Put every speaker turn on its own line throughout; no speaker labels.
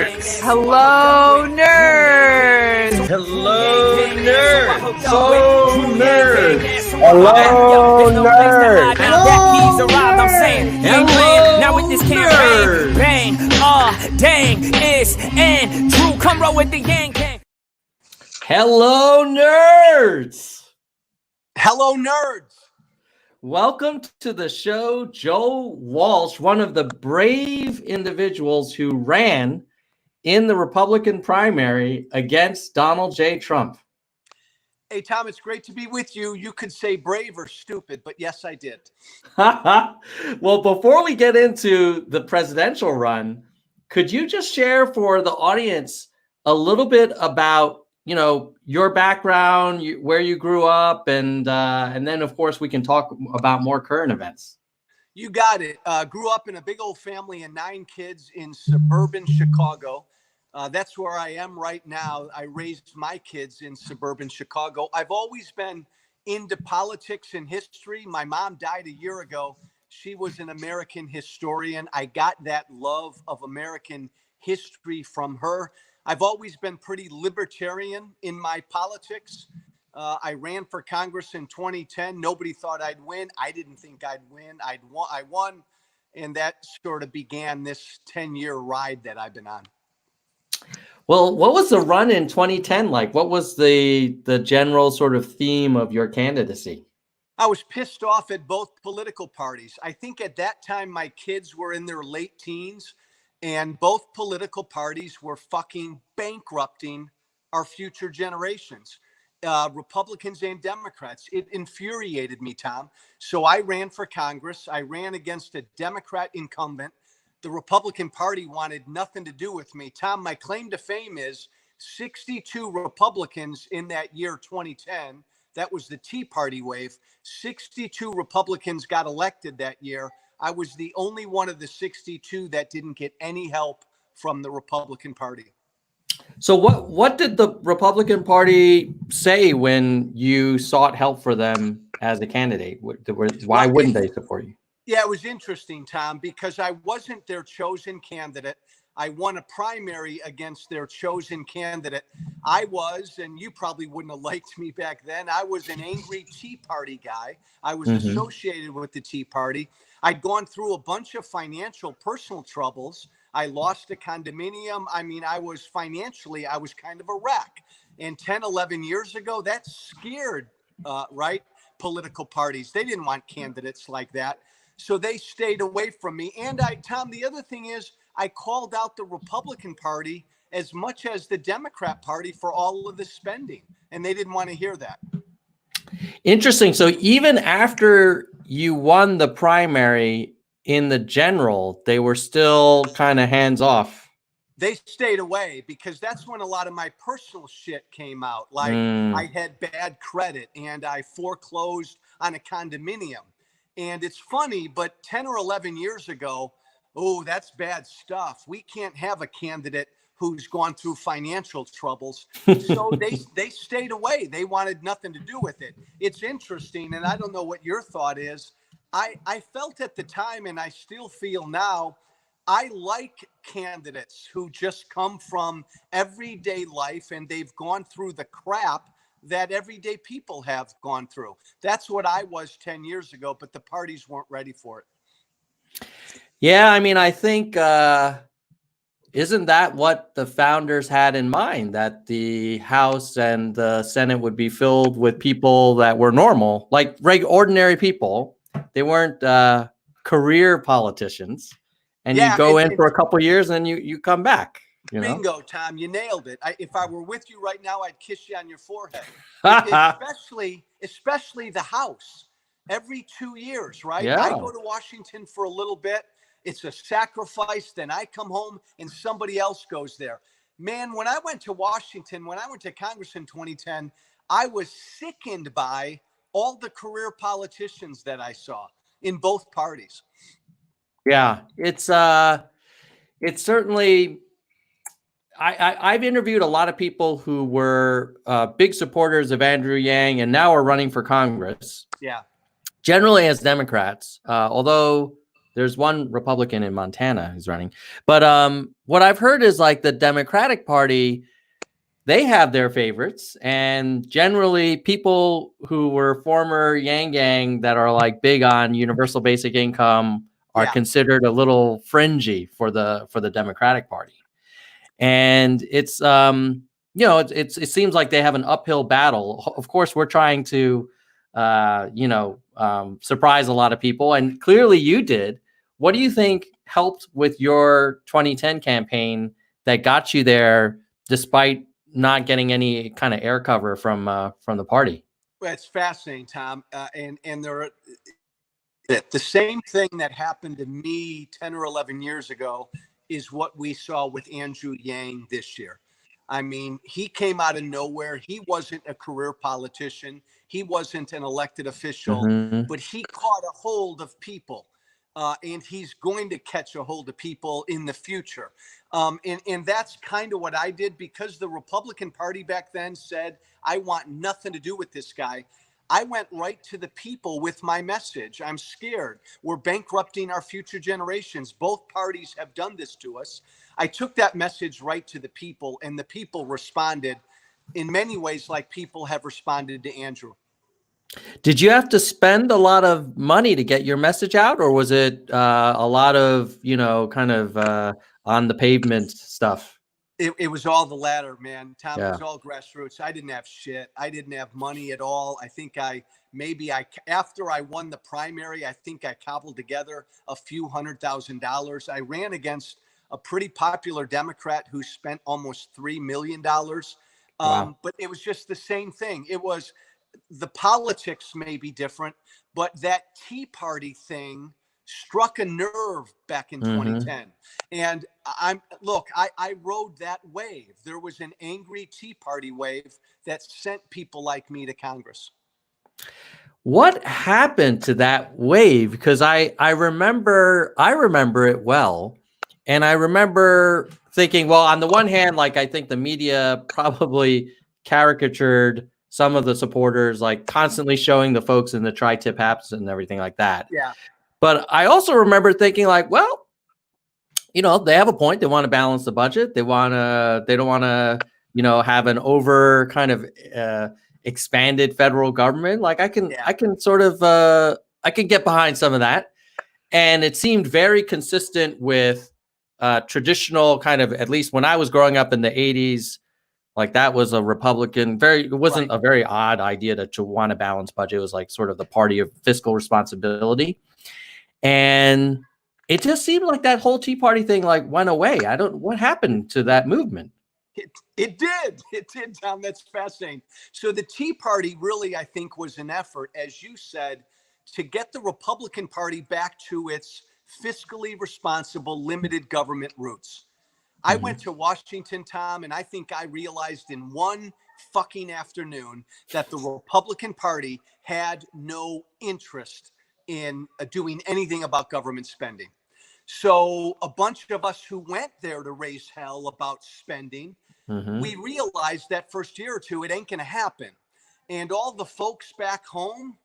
nerds!
Hello, nerds!
Hello, nerds! Hello, nerds!
Hello, nerds!
Now with this campaign, bang, dang, it's and Drew, come roll with the gang.
Hello, nerds!
Hello, nerds!
Welcome to the show. Joe Walsh, one of the brave individuals who ran in the Republican primary against Donald J. Trump.
Hey, Tom, it's great to be with you. You could say brave or stupid, but yes, I did.
Well, before we get into the presidential run, could you just share for the audience a little bit about, your background, where you grew up, and then, of course, we can talk about more current events.
You got it. Grew up in a big old family and 9 kids in suburban Chicago. That's where I am right now. I raised my kids in suburban Chicago. I've always been into politics and history. My mom died a year ago. She was an American historian. I got that love of American history from her. I've always been pretty libertarian in my politics. I ran for Congress in 2010. Nobody thought I'd win. I didn't think I'd win. I won. And that sort of began this 10-year ride that I've been on.
Well, what was the run in 2010 like? What was the general sort of theme of your candidacy?
I was pissed off at both political parties. I think at that time, my kids were in their late teens, and both political parties were fucking bankrupting our future generations, Republicans and Democrats. It infuriated me, Tom. So I ran for Congress. I ran against a Democrat incumbent. The Republican Party wanted nothing to do with me. Tom, my claim to fame is 62 Republicans in that year, 2010. That was the Tea Party wave. 62 Republicans got elected that year. I was the only one of the 62 that didn't get any help from the Republican Party.
So what did the Republican Party say when you sought help for them as a candidate? Why wouldn't they support you?
Yeah, it was interesting, Tom, because I wasn't their chosen candidate. I won a primary against their chosen candidate. I was, and you probably wouldn't have liked me back then, I was an angry Tea Party guy. I was associated with the Tea Party. I'd gone through a bunch of personal troubles. I lost a condominium. I mean, I was kind of a wreck. And 10, 11 years ago, that scared, political parties. They didn't want candidates like that. So they stayed away from me. And Tom, the other thing is I called out the Republican Party as much as the Democrat Party for all of the spending. And they didn't want to hear that.
Interesting. So even after you won the primary in the general, they were still kind of hands off.
They stayed away because that's when a lot of my personal shit came out. Like I had bad credit and I foreclosed on a condominium. And it's funny, but 10 or 11 years ago, oh, that's bad stuff. We can't have a candidate who's gone through financial troubles. So they stayed away. They wanted nothing to do with it. It's interesting, and I don't know what your thought is. I felt at the time, and I still feel now, I like candidates who just come from everyday life and they've gone through the crap that everyday people have gone through. That's what I was 10 years ago, but the parties weren't ready for it.
Yeah, I mean, I think, isn't that what the founders had in mind, that the House and the Senate would be filled with people that were normal, like ordinary people? They weren't career politicians. And you go in for a couple of years and you come back.
Bingo, Tom, you nailed it. If I were with you right now, I'd kiss you on your forehead. especially the House. Every 2 years, right?
Yeah.
I go to Washington for a little bit. It's a sacrifice. Then I come home and somebody else goes there. Man, when I went to Washington, when I went to Congress in 2010, I was sickened by all the career politicians that I saw in both parties.
Yeah, it's certainly, I've interviewed a lot of people who were big supporters of Andrew Yang and now are running for Congress.
Yeah.
Generally as Democrats, although There's one Republican in Montana who's running. But what I've heard is like the Democratic Party, they have their favorites, and generally people who were former Yang Gang that are like big on universal basic income are considered a little fringy for the Democratic Party. And it's it seems like they have an uphill battle. Of course, we're trying to surprise a lot of people, and clearly you did. What do you think helped with your 2010 campaign that got you there, despite not getting any kind of air cover from the party?
Well, it's fascinating, Tom, and there are the same thing that happened to me 10 or 11 years ago is what we saw with Andrew Yang this year. I mean, he came out of nowhere. He wasn't a career politician. He wasn't an elected official, but he caught a hold of people. And he's going to catch a hold of people in the future. And that's kind of what I did, because the Republican Party back then said, I want nothing to do with this guy. I went right to the people with my message. I'm scared. We're bankrupting our future generations. Both parties have done this to us. I took that message right to the people, and the people responded in many ways like people have responded to Andrew.
Did you have to spend a lot of money to get your message out, or was it a lot of, on the pavement stuff?
It was all the latter, man. Tom, it was all grassroots. I didn't have shit. I didn't have money at all. I think after I won the primary, I think I cobbled together a few $100,000. I ran against a pretty popular Democrat who spent almost $3 million. But it was just the same thing. It was, the politics may be different, but that Tea Party thing struck a nerve back in 2010. And I rode that wave. There was an angry Tea Party wave that sent people like me to Congress.
What happened to that wave? Because I remember it well. And I remember thinking, well, on the one hand, like, I think the media probably caricatured some of the supporters, like constantly showing the folks in the tri-tip hats and everything like that.
Yeah.
But I also remember thinking, like, well, they have a point. They want to balance the budget. They don't want to, have an over kind of expanded federal government. Like, I can get behind some of that. And it seemed very consistent with traditional kind of, at least when I was growing up in the 80s, like that was a Republican, it wasn't a very odd idea to want to balance budget. It was like sort of the party of fiscal responsibility. And it just seemed like that whole Tea Party thing like went away. What happened to that movement?
It did, Tom. That's fascinating. So the Tea Party really, I think, was an effort, as you said, to get the Republican Party back to its fiscally responsible, limited government roots. I went to Washington, Tom, and I think I realized in one fucking afternoon that the Republican Party had no interest in doing anything about government spending. So a bunch of us who went there to raise hell about spending, we realized that first year or two, it ain't going to happen. And all the folks back home,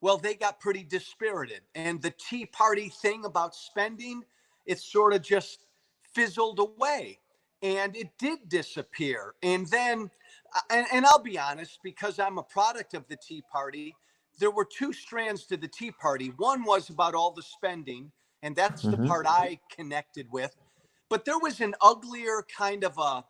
well, they got pretty dispirited. And the Tea Party thing about spending, it sort of just fizzled away, and it did disappear. And then, and I'll be honest, because I'm a product of the Tea Party, there were two strands to the Tea Party. One was about all the spending, and that's the part I connected with. But there was an uglier kind of a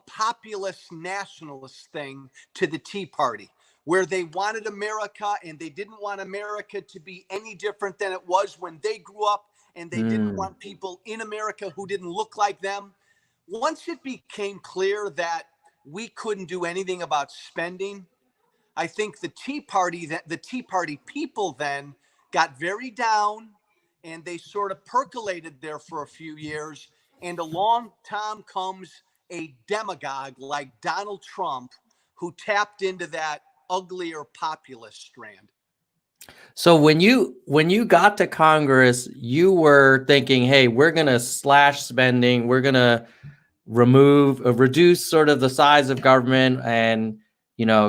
populist nationalist thing to the Tea Party, where they wanted America and they didn't want America to be any different than it was when they grew up. And they didn't want people in America who didn't look like them. Once it became clear that we couldn't do anything about spending, I think the Tea Party people then got very down, and they sort of percolated there for a few years. And along, Tom, comes a demagogue like Donald Trump, who tapped into that uglier populist strand.
So when you got to Congress, you were thinking, hey, we're going to slash spending. We're going to reduce sort of the size of government and,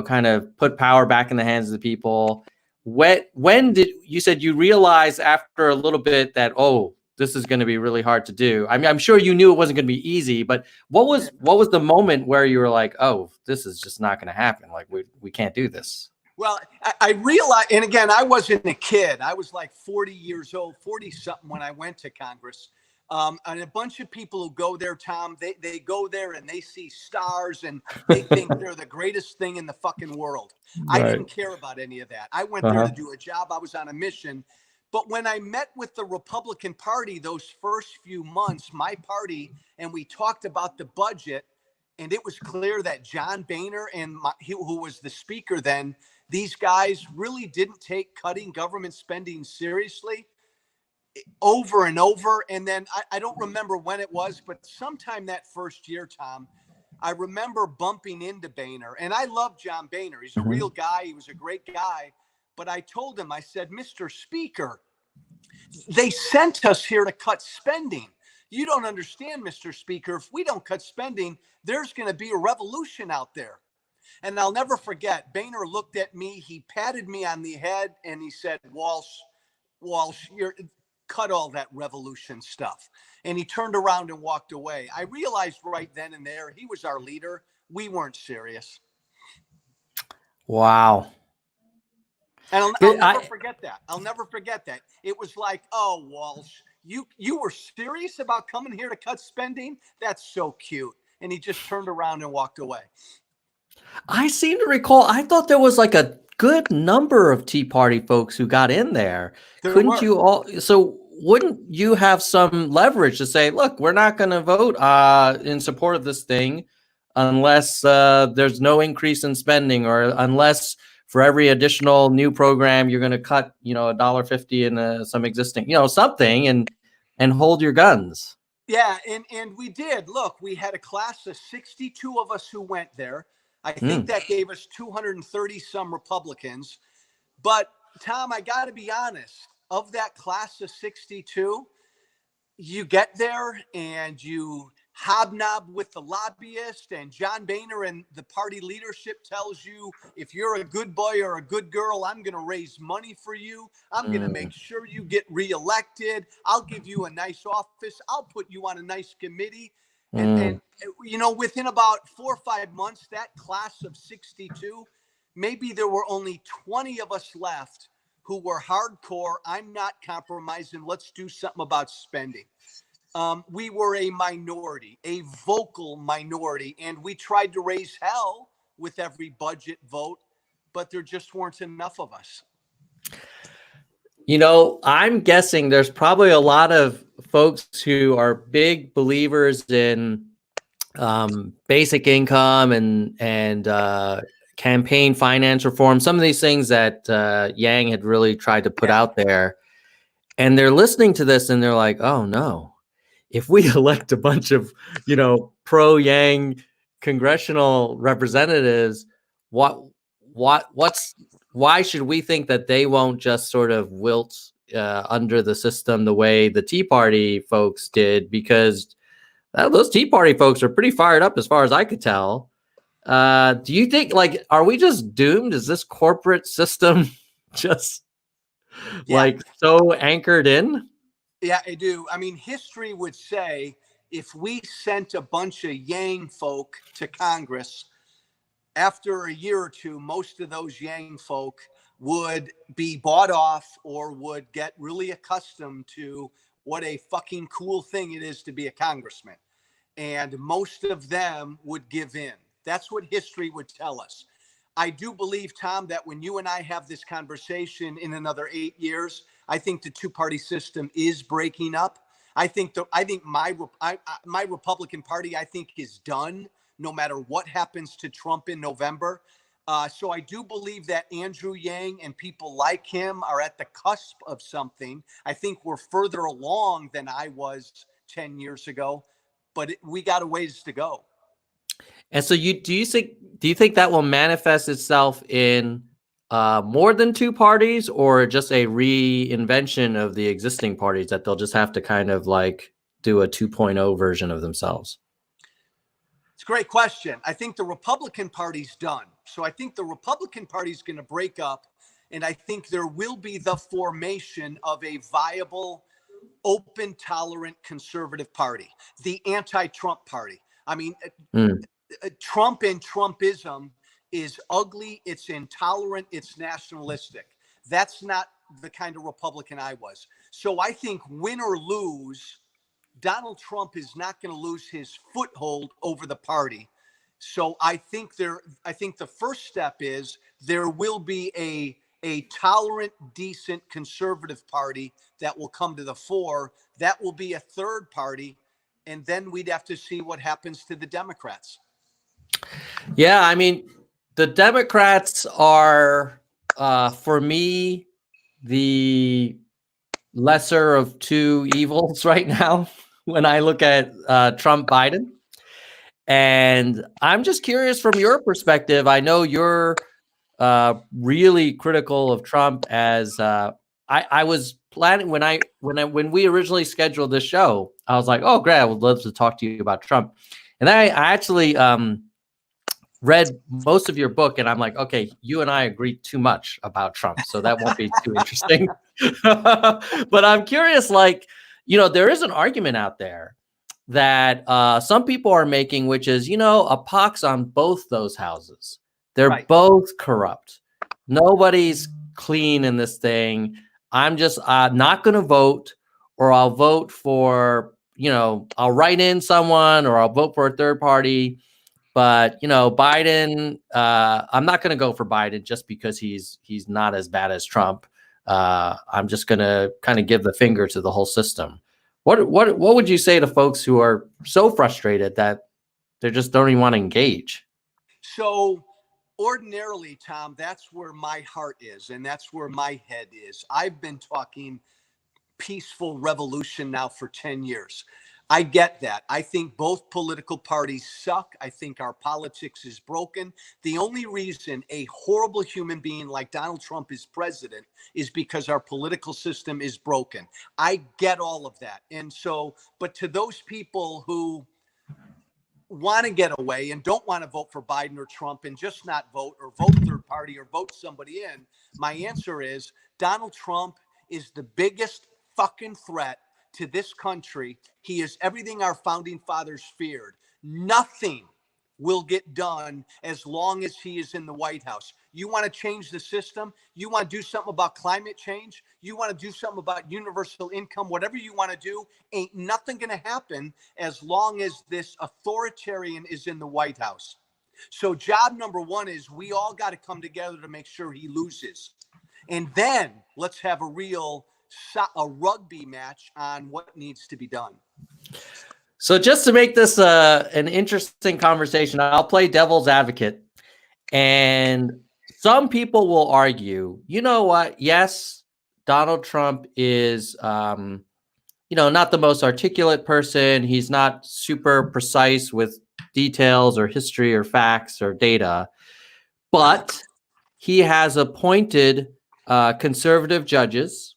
kind of put power back in the hands of the people. when did you said you realize after a little bit that, oh, this is going to be really hard to do? I mean, I'm sure you knew it wasn't going to be easy, but what was the moment where you were like, oh, this is just not going to happen? Like we can't do this.
Well, I realized, and again, I wasn't a kid. I was like 40 years old, 40 something when I went to Congress. And a bunch of people who go there, Tom, they go there and they see stars and they think they're the greatest thing in the fucking world. Right. I didn't care about any of that. I went there to do a job. I was on a mission. But when I met with the Republican Party those first few months, my party, and we talked about the budget, and it was clear that John Boehner and who was the speaker then, these guys really didn't take cutting government spending seriously over and over. And then I don't remember when it was, but sometime that first year, Tom, I remember bumping into Boehner. And I love John Boehner. He's a real guy. He was a great guy. But I told him, I said, Mr. Speaker, they sent us here to cut spending. You don't understand, Mr. Speaker. If we don't cut spending, there's going to be a revolution out there. And I'll never forget, Boehner looked at me, he patted me on the head, and he said, Walsh, you're cut all that revolution stuff. And he turned around and walked away. I realized right then and there, he was our leader. We weren't serious.
Wow.
And I'll never forget that. I'll never forget that. It was like, oh, Walsh, you were serious about coming here to cut spending? That's so cute. And he just turned around and walked away.
I seem to recall, I thought there was like a good number of Tea Party folks who got in there. Couldn't you all? So wouldn't you have some leverage to say, look, we're not going to vote in support of this thing unless there's no increase in spending, or unless for every additional new program, you're going to cut, $1.50 in some existing, something, and hold your guns.
Yeah. And we did. Look, we had a class of 62 of us who went there. I think that gave us 230 some Republicans. But Tom, I got to be honest, of that class of 62, you get there and you hobnob with the lobbyist, and John Boehner and the party leadership tells you, if you're a good boy or a good girl, I'm going to raise money for you. I'm going to make sure you get reelected. I'll give you a nice office. I'll put you on a nice committee. And within about 4 or 5 months, that class of 62, maybe there were only 20 of us left who were hardcore. I'm not compromising. Let's do something about spending. We were a minority, a vocal minority, and we tried to raise hell with every budget vote, but there just weren't enough of us.
I'm guessing there's probably a lot of folks who are big believers in basic income and campaign finance reform, some of these things that Yang had really tried to put out there. And they're listening to this and they're like, oh no, if we elect a bunch of, pro-Yang congressional representatives, why should we think that they won't just sort of wilt under the system the way the Tea Party folks did? Because those Tea Party folks are pretty fired up as far as I could tell. Do you think, are we just doomed? Is this corporate system just so anchored in?
Yeah, I do. I mean, history would say if we sent a bunch of Yang folk to Congress, after a year or two, most of those Yang folk would be bought off or would get really accustomed to what a fucking cool thing it is to be a congressman. And most of them would give in. That's what history would tell us. I do believe, Tom, that when you and I have this conversation in another 8 years, I think the two-party system is breaking up. I think my Republican Party, I think, is done no matter what happens to Trump in November. So I do believe that Andrew Yang and people like him are at the cusp of something. I think we're further along than I was 10 years ago, but we got a ways to go.
And so do you think that will manifest itself in more than two parties, or just a reinvention of the existing parties that they'll just have to kind of do a 2.0 version of themselves?
It's a great question. I think the Republican Party's done. So I think the Republican Party is going to break up, And I think there will be the formation of a viable, open, tolerant conservative party, the anti-Trump party. I mean, Trump and Trumpism is ugly. It's intolerant. It's nationalistic. That's not the kind of Republican I was. So I think win or lose, Donald Trump is not going to lose his foothold over the party. So I think the first step is there will be a tolerant, decent conservative party that will come to the fore. That will be a third party. And then we'd have to see what happens to the Democrats.
Yeah, I mean, the Democrats are, for me, the lesser of two evils right now when I look at Trump Biden. And I'm just curious from your perspective. I know you're really critical of Trump. As I was planning when we originally scheduled this show, I was like, oh, great, I would love to talk to you about Trump. And I actually read most of your book, and I'm like, okay, you and I agree too much about Trump, so that won't be too interesting. But I'm curious, like, there is an argument out there that some people are making, which is, a pox on both those houses. They're both corrupt. Nobody's clean in this thing. I'm just not going to vote, or I'll vote for, I'll write in someone, or I'll vote for a third party. But, Biden, I'm not going to go for Biden just because he's not as bad as Trump. I'm just going to kind of give the finger to the whole system. What would you say to folks who are so frustrated that they just don't even want to engage?
So ordinarily, Tom, that's where my heart is, and that's where my head is. I've been talking peaceful revolution now for 10 years. I get that. I think both political parties suck. I think our politics is broken. The only reason a horrible human being like Donald Trump is president is because our political system is broken. I get all of that. And so, but to those people who want to get away and don't want to vote for Biden or Trump and just not vote, or vote third party, or vote somebody in, my answer is Donald Trump is the biggest fucking threat to this country. He is everything our founding fathers feared. Nothing will get done as long as he is in the White House. You want to change the system? You want to do something about climate change? You want to do something about universal income? Whatever you want to do, ain't nothing going to happen as long as this authoritarian is in the White House. So job number one is we all got to come together to make sure he loses. And then let's have a rugby match on what needs to be done.
So just to make this an interesting conversation, I'll play devil's advocate. And some people will argue, you know what? Yes, Donald Trump is, not the most articulate person. He's not super precise with details or history or facts or data, but he has appointed conservative judges.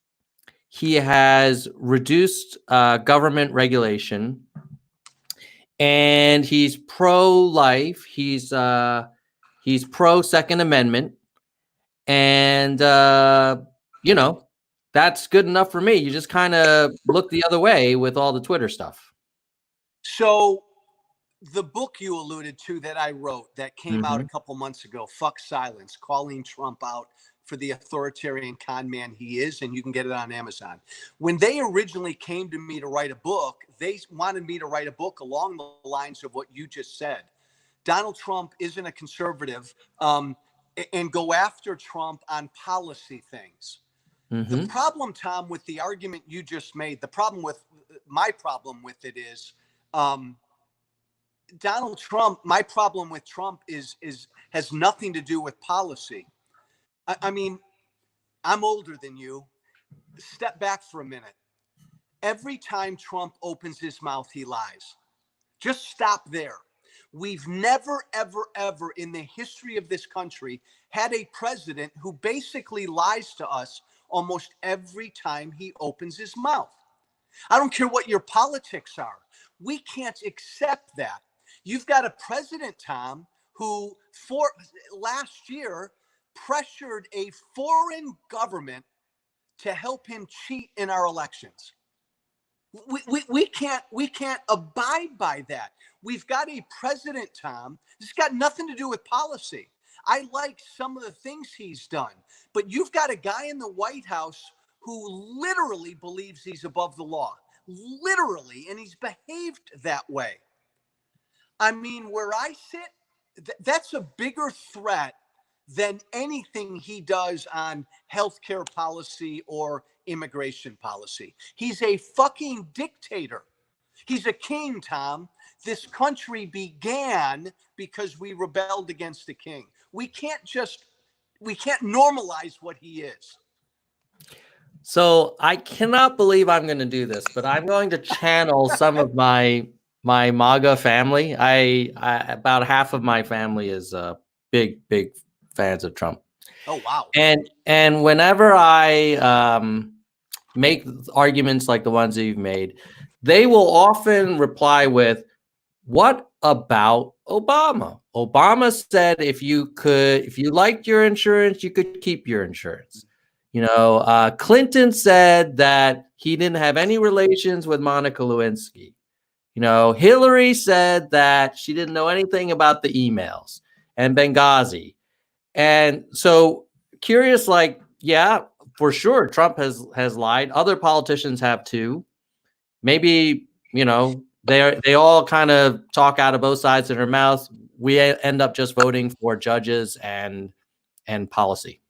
He has reduced government regulation, and he's pro-life. He's pro-Second Amendment, and that's good enough for me. You just kind of look the other way with all the Twitter stuff.
So the book you alluded to that I wrote that came out a couple months ago, Fuck Silence, calling Trump out for the authoritarian con man he is, and you can get it on Amazon. When they originally came to me to write a book, they wanted me to write a book along the lines of what you just said. Donald Trump isn't a conservative, and go after Trump on policy things. The problem, Tom, with the argument you just made, my problem with it is Donald Trump, my problem with Trump has nothing to do with policy. I mean, I'm older than you. Step back for a minute. Every time Trump opens his mouth, he lies. Just stop there. We've never, ever, ever in the history of this country had a president who basically lies to us almost every time he opens his mouth. I don't care what your politics are. We can't accept that. You've got a president, Tom, who last year pressured a foreign government to help him cheat in our elections. We can't abide by that. We've got a president, Tom. This has got nothing to do with policy. I like some of the things he's done, but you've got a guy in the White House who literally believes he's above the law, literally, and he's behaved that way. I mean, where I sit, that's a bigger threat than anything he does on healthcare policy or immigration policy. He's a fucking dictator. He's a king, Tom. This country began because we rebelled against the king. We can't normalize what he is.
So I cannot believe I'm going to do this, but I'm going to channel some of my MAGA family. I about half of my family is big fans of Trump.
Oh wow!
And whenever I make arguments like the ones that you've made, they will often reply with, "What about Obama? Obama said if you liked your insurance, you could keep your insurance." You know, Clinton said that he didn't have any relations with Monica Lewinsky. You know, Hillary said that she didn't know anything about the emails and Benghazi. And so curious, like, yeah, for sure, Trump has lied. Other politicians have too. Maybe, you know, they all kind of talk out of both sides of their mouth. We end up just voting for judges and policy.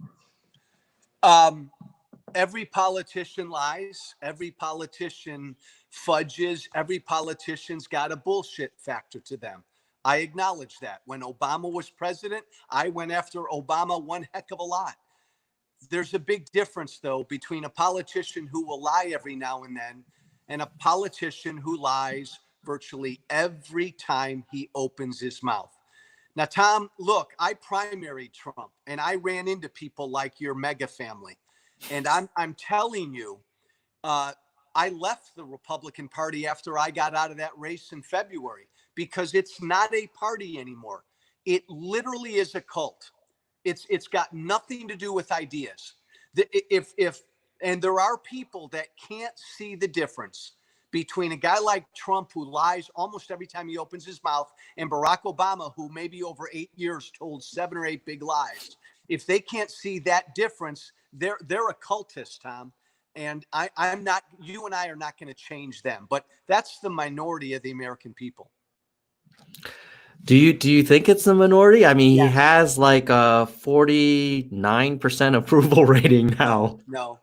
Every politician lies. Every politician fudges. Every politician's got a bullshit factor to them. I acknowledge that. When Obama was president, I went after Obama one heck of a lot. There's a big difference, though, between a politician who will lie every now and then and a politician who lies virtually every time he opens his mouth. Now, Tom, look, I primaried Trump and I ran into people like your mega family. And I'm telling you, I left the Republican Party after I got out of that race in February because it's not a party anymore. It literally is a cult. It's got nothing to do with ideas. And there are people that can't see the difference between a guy like Trump, who lies almost every time he opens his mouth, and Barack Obama, who maybe over 8 years told 7 or 8 big lies. If they can't see that difference, they're a cultist, Tom. And I'm not. You and I are not going to change them. But that's the minority of the American people.
Do you think it's the minority? I mean, yes. He has like a 49% approval rating now.
No.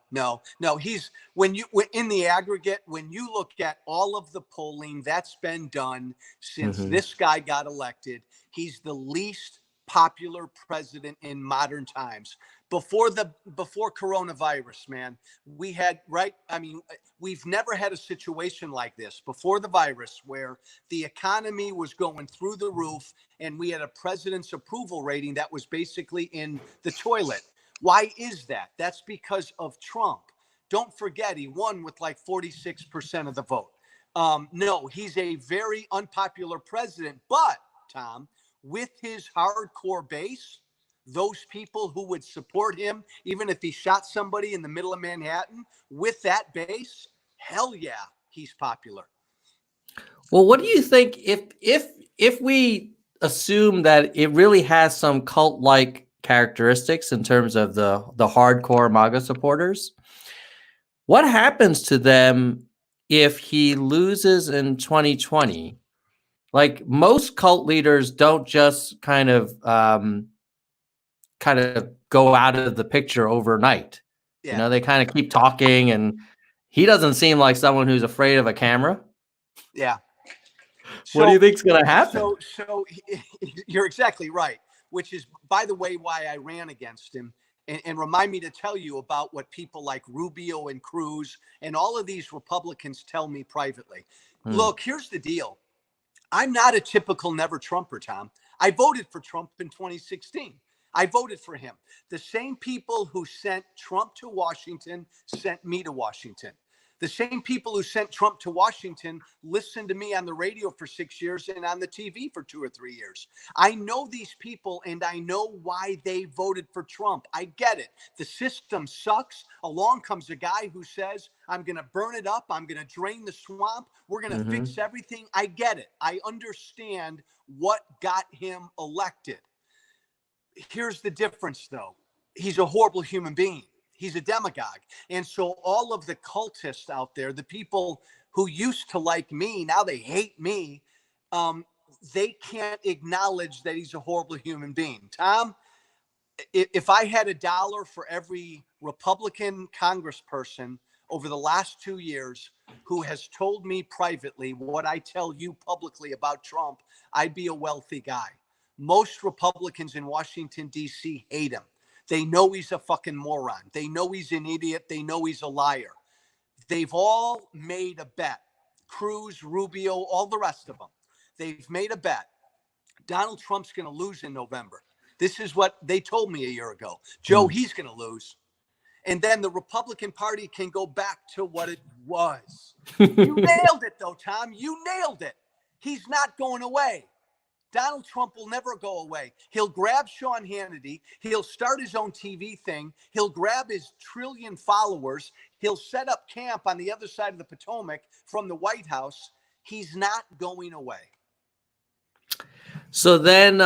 He's in the aggregate, when you look at all of the polling that's been done since this guy got elected, he's the least popular president in modern times. Before coronavirus, man, we had, right? I mean, we've never had a situation like this before the virus where the economy was going through the roof and we had a president's approval rating that was basically in the toilet. Why is that? That's because of Trump. Don't forget, he won with like 46% of the vote. No, he's a very unpopular president, but Tom, with his hardcore base, those people who would support him, even if he shot somebody in the middle of Manhattan, with that base, hell yeah, he's popular.
Well, what do you think if we assume that it really has some cult-like characteristics in terms of the hardcore MAGA supporters? What happens to them if he loses in 2020? Like, most cult leaders don't just kind of go out of the picture overnight. Yeah. You know, they kind of keep talking, and he doesn't seem like someone who's afraid of a camera.
Yeah.
What do you think's going to happen?
So you're exactly right, which is, by the way, why I ran against him. And remind me to tell you about what people like Rubio and Cruz and all of these Republicans tell me privately. Look, here's the deal. I'm not a typical never Trumper, Tom. I voted for Trump in 2016. I voted for him. The same people who sent Trump to Washington sent me to Washington. The same people who sent Trump to Washington listened to me on the radio for 6 years and on the TV for 2 or 3 years. I know these people and I know why they voted for Trump. I get it. The system sucks. Along comes a guy who says, I'm going to burn it up. I'm going to drain the swamp. We're going to fix everything. I get it. I understand what got him elected. Here's the difference, though. He's a horrible human being. He's a demagogue. And so all of the cultists out there, the people who used to like me, now they hate me, they can't acknowledge that he's a horrible human being. Tom, if I had $1 for every Republican congressperson over the last 2 years who has told me privately what I tell you publicly about Trump, I'd be a wealthy guy. Most Republicans in Washington, D.C. hate him. They know he's a fucking moron. They know he's an idiot. They know he's a liar. They've all made a bet. Cruz, Rubio, all the rest of them. They've made a bet. Donald Trump's going to lose in November. This is what they told me a year ago. Joe, he's going to lose. And then the Republican Party can go back to what it was. You nailed it, though, Tom. You nailed it. He's not going away. Donald Trump will never go away. He'll grab Sean Hannity. He'll start his own TV thing. He'll grab his trillion followers. He'll set up camp on the other side of the Potomac from the White House. He's not going away.
So then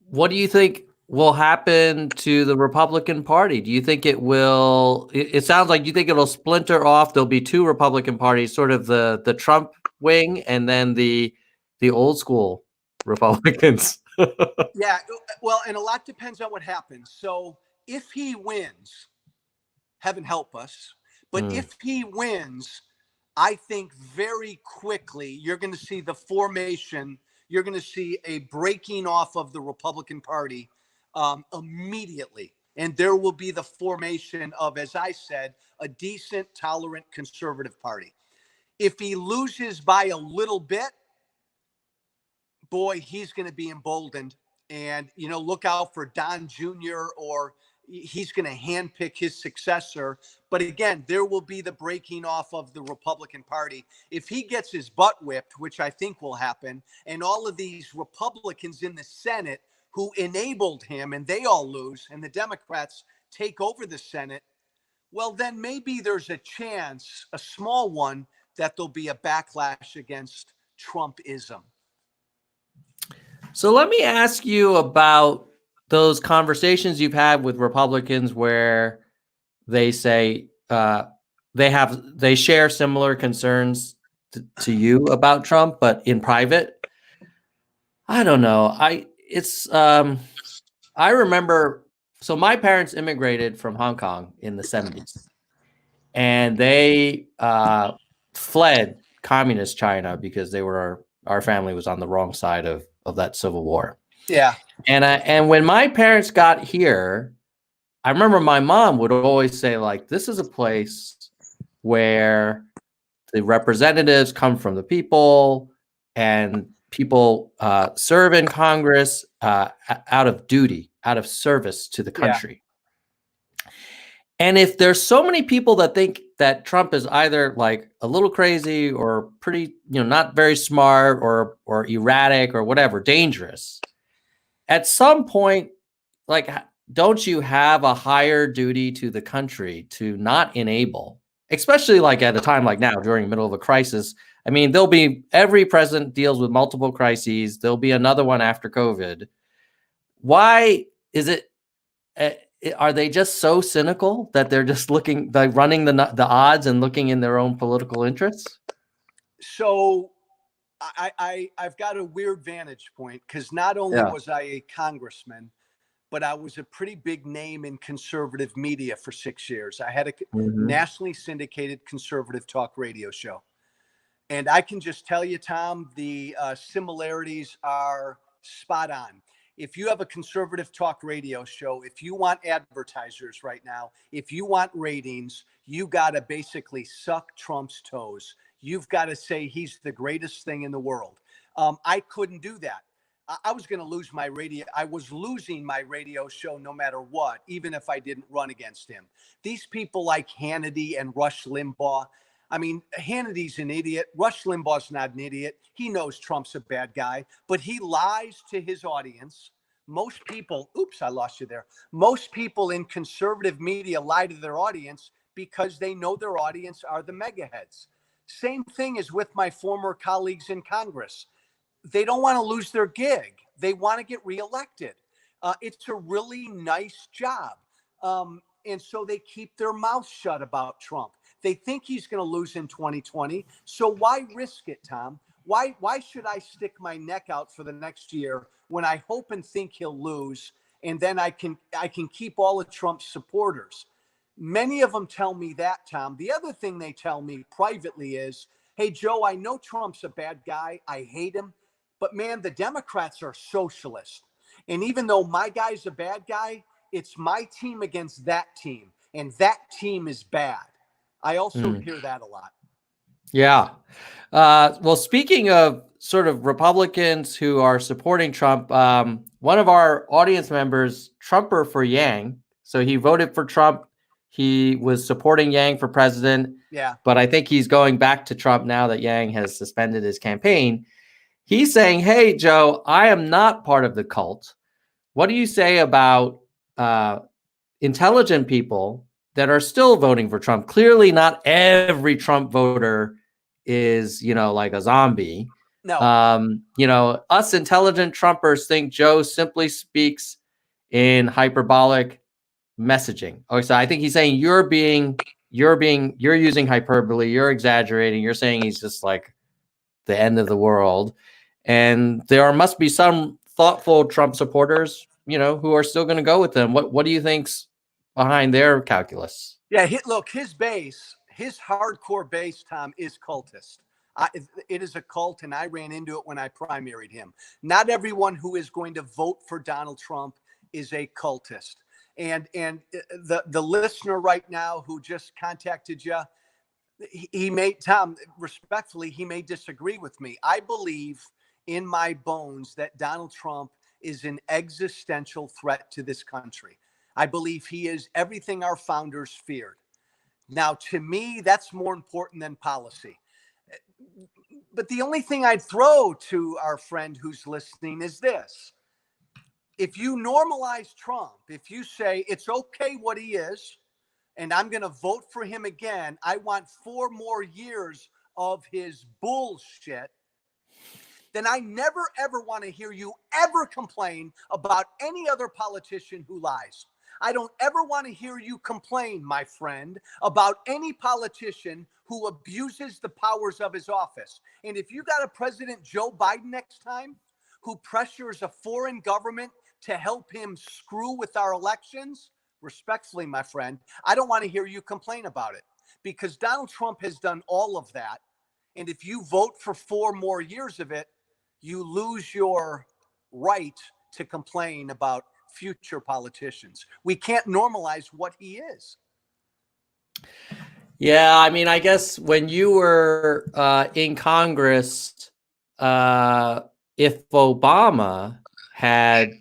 what do you think will happen to the Republican Party? Do you think it will, it sounds like you think it'll splinter off. There'll be two Republican parties, sort of the Trump wing and then the old school Republicans.
Yeah, well, and a lot depends on what happens. So if he wins, heaven help us, but if he wins, I think very quickly you're going to see the formation, you're going to see a breaking off of the Republican Party immediately. And there will be the formation of, as I said, a decent, tolerant, conservative party. If he loses by a little bit, boy, he's going to be emboldened. And, you know, look out for Don Jr. or he's going to handpick his successor. But again, there will be the breaking off of the Republican Party. If he gets his butt whipped, which I think will happen, and all of these Republicans in the Senate who enabled him and they all lose and the Democrats take over the Senate, well, then maybe there's a chance, a small one, that there'll be a backlash against Trumpism.
So let me ask you about those conversations you've had with Republicans where they say they share similar concerns to you about Trump, but in private. I don't know. I remember, so my parents immigrated from Hong Kong in the 70s, and they fled communist China because our family was on the wrong side of that civil war.
Yeah.
And when my parents got here, I remember my mom would always say, like, this is a place where the representatives come from the people and people serve in Congress out of duty, out of service to the country. Yeah. And if there's so many people that think that Trump is either like a little crazy or pretty, not very smart or erratic or whatever, dangerous, at some point, like, don't you have a higher duty to the country to not enable, especially like at a time like now during the middle of a crisis? I mean, every president deals with multiple crises. There'll be another one after COVID. Why is it? Are they just so cynical that they're just running the odds and looking in their own political interests?
So I've got a weird vantage point because not only was I a congressman, but I was a pretty big name in conservative media for 6 years. I had a nationally syndicated conservative talk radio show. And I can just tell you, Tom, the similarities are spot on. If you have a conservative talk radio show, if you want advertisers right now, if you want ratings, you got to basically suck Trump's toes. You've got to say he's the greatest thing in the world. I couldn't do that. I was going to lose my radio. I was losing my radio show no matter what, even if I didn't run against him. These people like Hannity and Rush Limbaugh. I mean, Hannity's an idiot. Rush Limbaugh's not an idiot. He knows Trump's a bad guy, but he lies to his audience. Most people, oops, I lost you there. Most people in conservative media lie to their audience because they know their audience are the megaheads. Same thing as with my former colleagues in Congress. They don't want to lose their gig. They want to get reelected. It's a really nice job. And so they keep their mouth shut about Trump. They think he's going to lose in 2020. So why risk it, Tom? Why should I stick my neck out for the next year when I hope and think he'll lose, and then I can keep all of Trump's supporters? Many of them tell me that, Tom. The other thing they tell me privately is, hey, Joe, I know Trump's a bad guy. I hate him. But, man, the Democrats are socialist. And even though my guy's a bad guy, it's my team against that team. And that team is bad. I also hear that a lot.
Yeah. Well, speaking of sort of Republicans who are supporting Trump, one of our audience members, Trumper for Yang, so he voted for Trump. He was supporting Yang for president.
Yeah.
But I think he's going back to Trump now that Yang has suspended his campaign. He's saying, hey, Joe, I am not part of the cult. What do you say about intelligent people that are still voting for Trump? Clearly not every Trump voter is, like a zombie.
No.
Us intelligent Trumpers think Joe simply speaks in hyperbolic messaging. Oh, so I think he's saying you're using hyperbole, you're exaggerating, you're saying he's just like the end of the world. And there must be some thoughtful Trump supporters, who are still going to go with them. What do you think's behind their calculus?
Yeah, look, his hardcore base, Tom, is cultist. It is a cult, and I ran into it when I primaried him. Not everyone who is going to vote for Donald Trump is a cultist. And the listener right now who just contacted you, Tom, respectfully, he may disagree with me. I believe in my bones that Donald Trump is an existential threat to this country. I believe he is everything our founders feared. Now, to me, that's more important than policy. But the only thing I'd throw to our friend who's listening is this. If you normalize Trump, if you say it's okay what he is, and I'm going to vote for him again, I want 4 more years of his bullshit, then I never, ever want to hear you ever complain about any other politician who lies. I don't ever want to hear you complain, my friend, about any politician who abuses the powers of his office. And if you got a President Joe Biden next time who pressures a foreign government to help him screw with our elections, respectfully, my friend, I don't want to hear you complain about it, because Donald Trump has done all of that. And if you vote for 4 more years of it, you lose your right to complain about future politicians. We can't normalize what he is.
Yeah, I mean, I guess when you were in Congress, if Obama had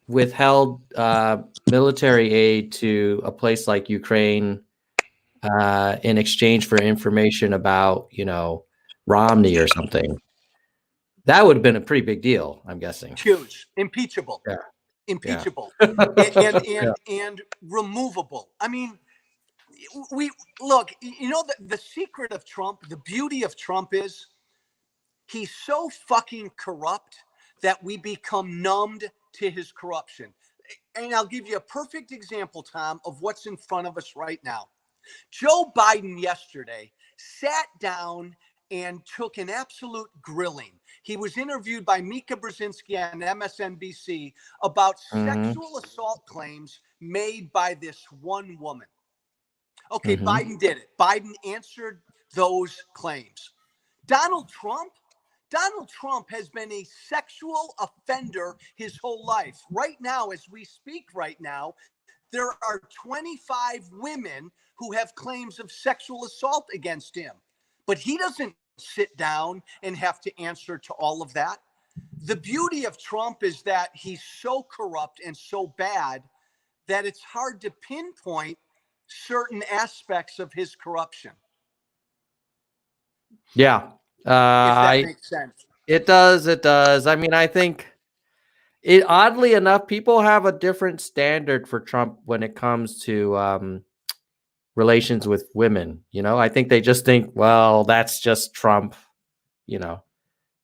withheld military aid to a place like Ukraine in exchange for information about, Romney or something, that would have been a pretty big deal, I'm guessing.
Huge. Impeachable.
Yeah.
Impeachable.
Yeah.
And removable. I mean, we look, the secret of Trump, the beauty of Trump is he's so fucking corrupt that we become numbed to his corruption. And I'll give you a perfect example, Tom, of what's in front of us right now. Joe Biden yesterday sat down and took an absolute grilling. He was interviewed by Mika Brzezinski on MSNBC about sexual assault claims made by this one woman. Okay, Biden did it. Biden answered those claims. Donald Trump has been a sexual offender his whole life. Right now, as we speak right now, there are 25 women who have claims of sexual assault against him. But he doesn't sit down and have to answer to all of that. The beauty of Trump is that he's so corrupt and so bad that it's hard to pinpoint certain aspects of his corruption.
Yeah.
If that makes sense.
It does. It does. I mean, I think oddly enough, people have a different standard for Trump when it comes to relations with women. You know, I think they just think, well, that's just Trump, you know.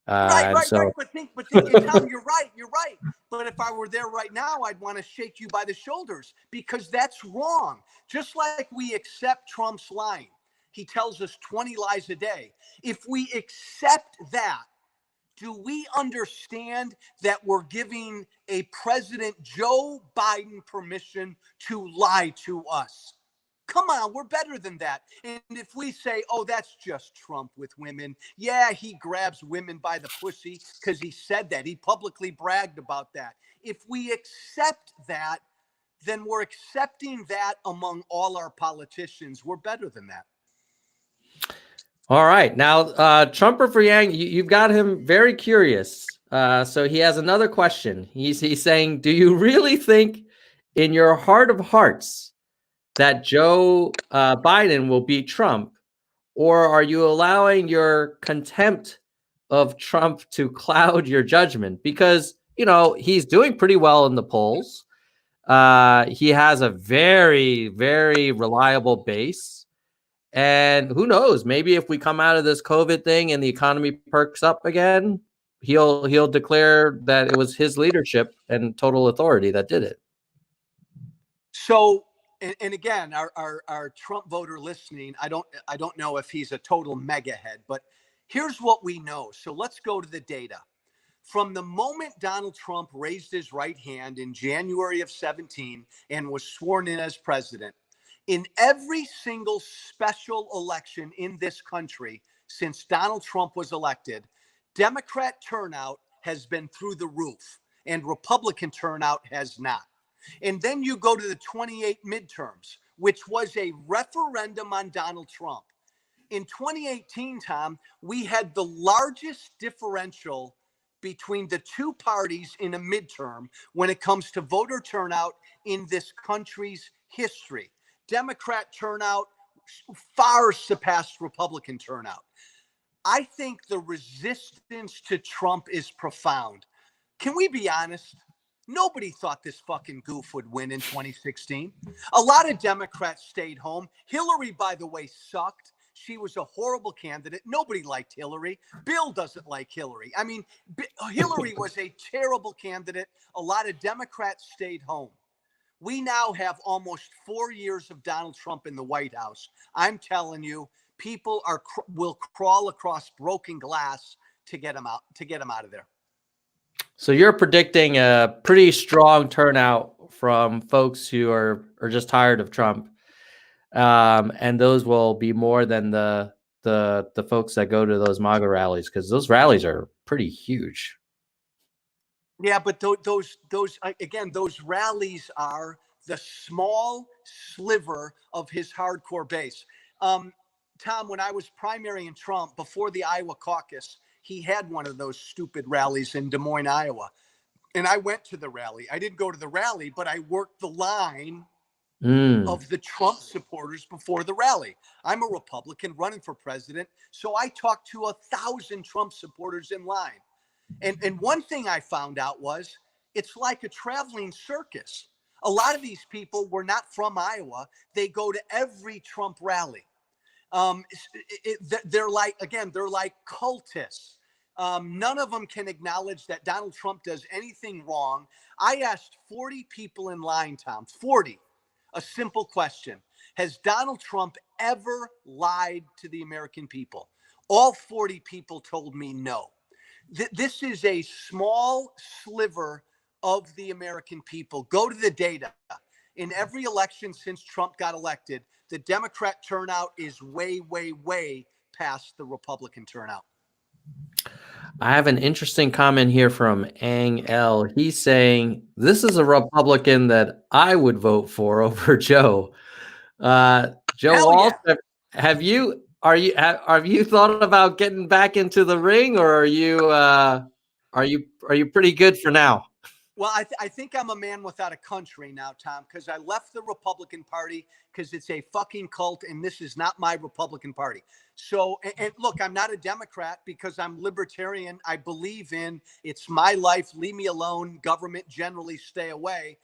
Right. But think, and Tom, you're right. But if I were there right now, I'd want to shake you by the shoulders because that's wrong. Just like we accept Trump's line, he tells us 20 lies a day. If we accept that, do we understand that we're giving a President Joe Biden permission to lie to us? Come on, we're better than that. And if we say, oh, that's just Trump with women. Yeah, he grabs women by the pussy because he said that. He publicly bragged about that. If we accept that, then we're accepting that among all our politicians. We're better than that.
All right. Now, Trumper for Yang, you've got him very curious. So he has another question. He's saying, do you really think in your heart of hearts that Joe Biden will beat Trump? Or are you allowing your contempt of Trump to cloud your judgment? Because, you know, he's doing pretty well in the polls. He has a very, very reliable base. And who knows, maybe if we come out of this COVID thing and the economy perks up again, he'll declare that it was his leadership and total authority that did it.
So, and again, our Trump voter listening, I don't know if he's a total mega head, but here's what we know. So let's go to the data. From the moment Donald Trump raised his right hand in January of 17 and was sworn in as president, in every single special election in this country since Donald Trump was elected, Democrat turnout has been through the roof and Republican turnout has not. And then you go to the 28 midterms, which was a referendum on Donald Trump. In 2018, Tom, we had the largest differential between the two parties in a midterm when it comes to voter turnout in this country's history. Democrat turnout far surpassed Republican turnout. I think the resistance to Trump is profound. Can we be honest? Nobody thought this fucking goof would win in 2016. A lot of Democrats stayed home. Hillary, by the way, sucked. She was a horrible candidate. Nobody liked Hillary. Bill doesn't like Hillary. I mean, Hillary was a terrible candidate. A lot of Democrats stayed home. We now have almost 4 years of Donald Trump in the White House. I'm telling you, people will crawl across broken glass to get him out of there.
So you're predicting a pretty strong turnout from folks who are just tired of Trump, and those will be more than the folks that go to those MAGA rallies, because those rallies are pretty huge.
Yeah, but those rallies are the small sliver of his hardcore base. Tom, when I was primarying Trump before the Iowa caucus, he had one of those stupid rallies in Des Moines, Iowa. And I went to the rally. I didn't go to the rally, but I worked the line of the Trump supporters before the rally. I'm a Republican running for president, so I talked to 1,000 Trump supporters in line. And one thing I found out was it's like a traveling circus. A lot of these people were not from Iowa. They go to every Trump rally. They're like cultists. None of them can acknowledge that Donald Trump does anything wrong. I asked 40 people in line, Tom, 40, a simple question. Has Donald Trump ever lied to the American people? All 40 people told me no. This is a small sliver of the American people. Go to the data. In every election since Trump got elected, the Democrat turnout is way, way, way past the Republican turnout.
I have an interesting comment here from Ang L. He's saying, this is a Republican that I would vote for over Joe. Joe Walsh,
yeah.
have you thought about getting back into the ring, or are you are you pretty good for now?
Well, I think I'm a man without a country now, Tom, because I left the Republican Party because it's a fucking cult, and this is not my Republican Party. So, and look, I'm not a Democrat because I'm libertarian. I believe in it's my life, leave me alone, government generally stay away.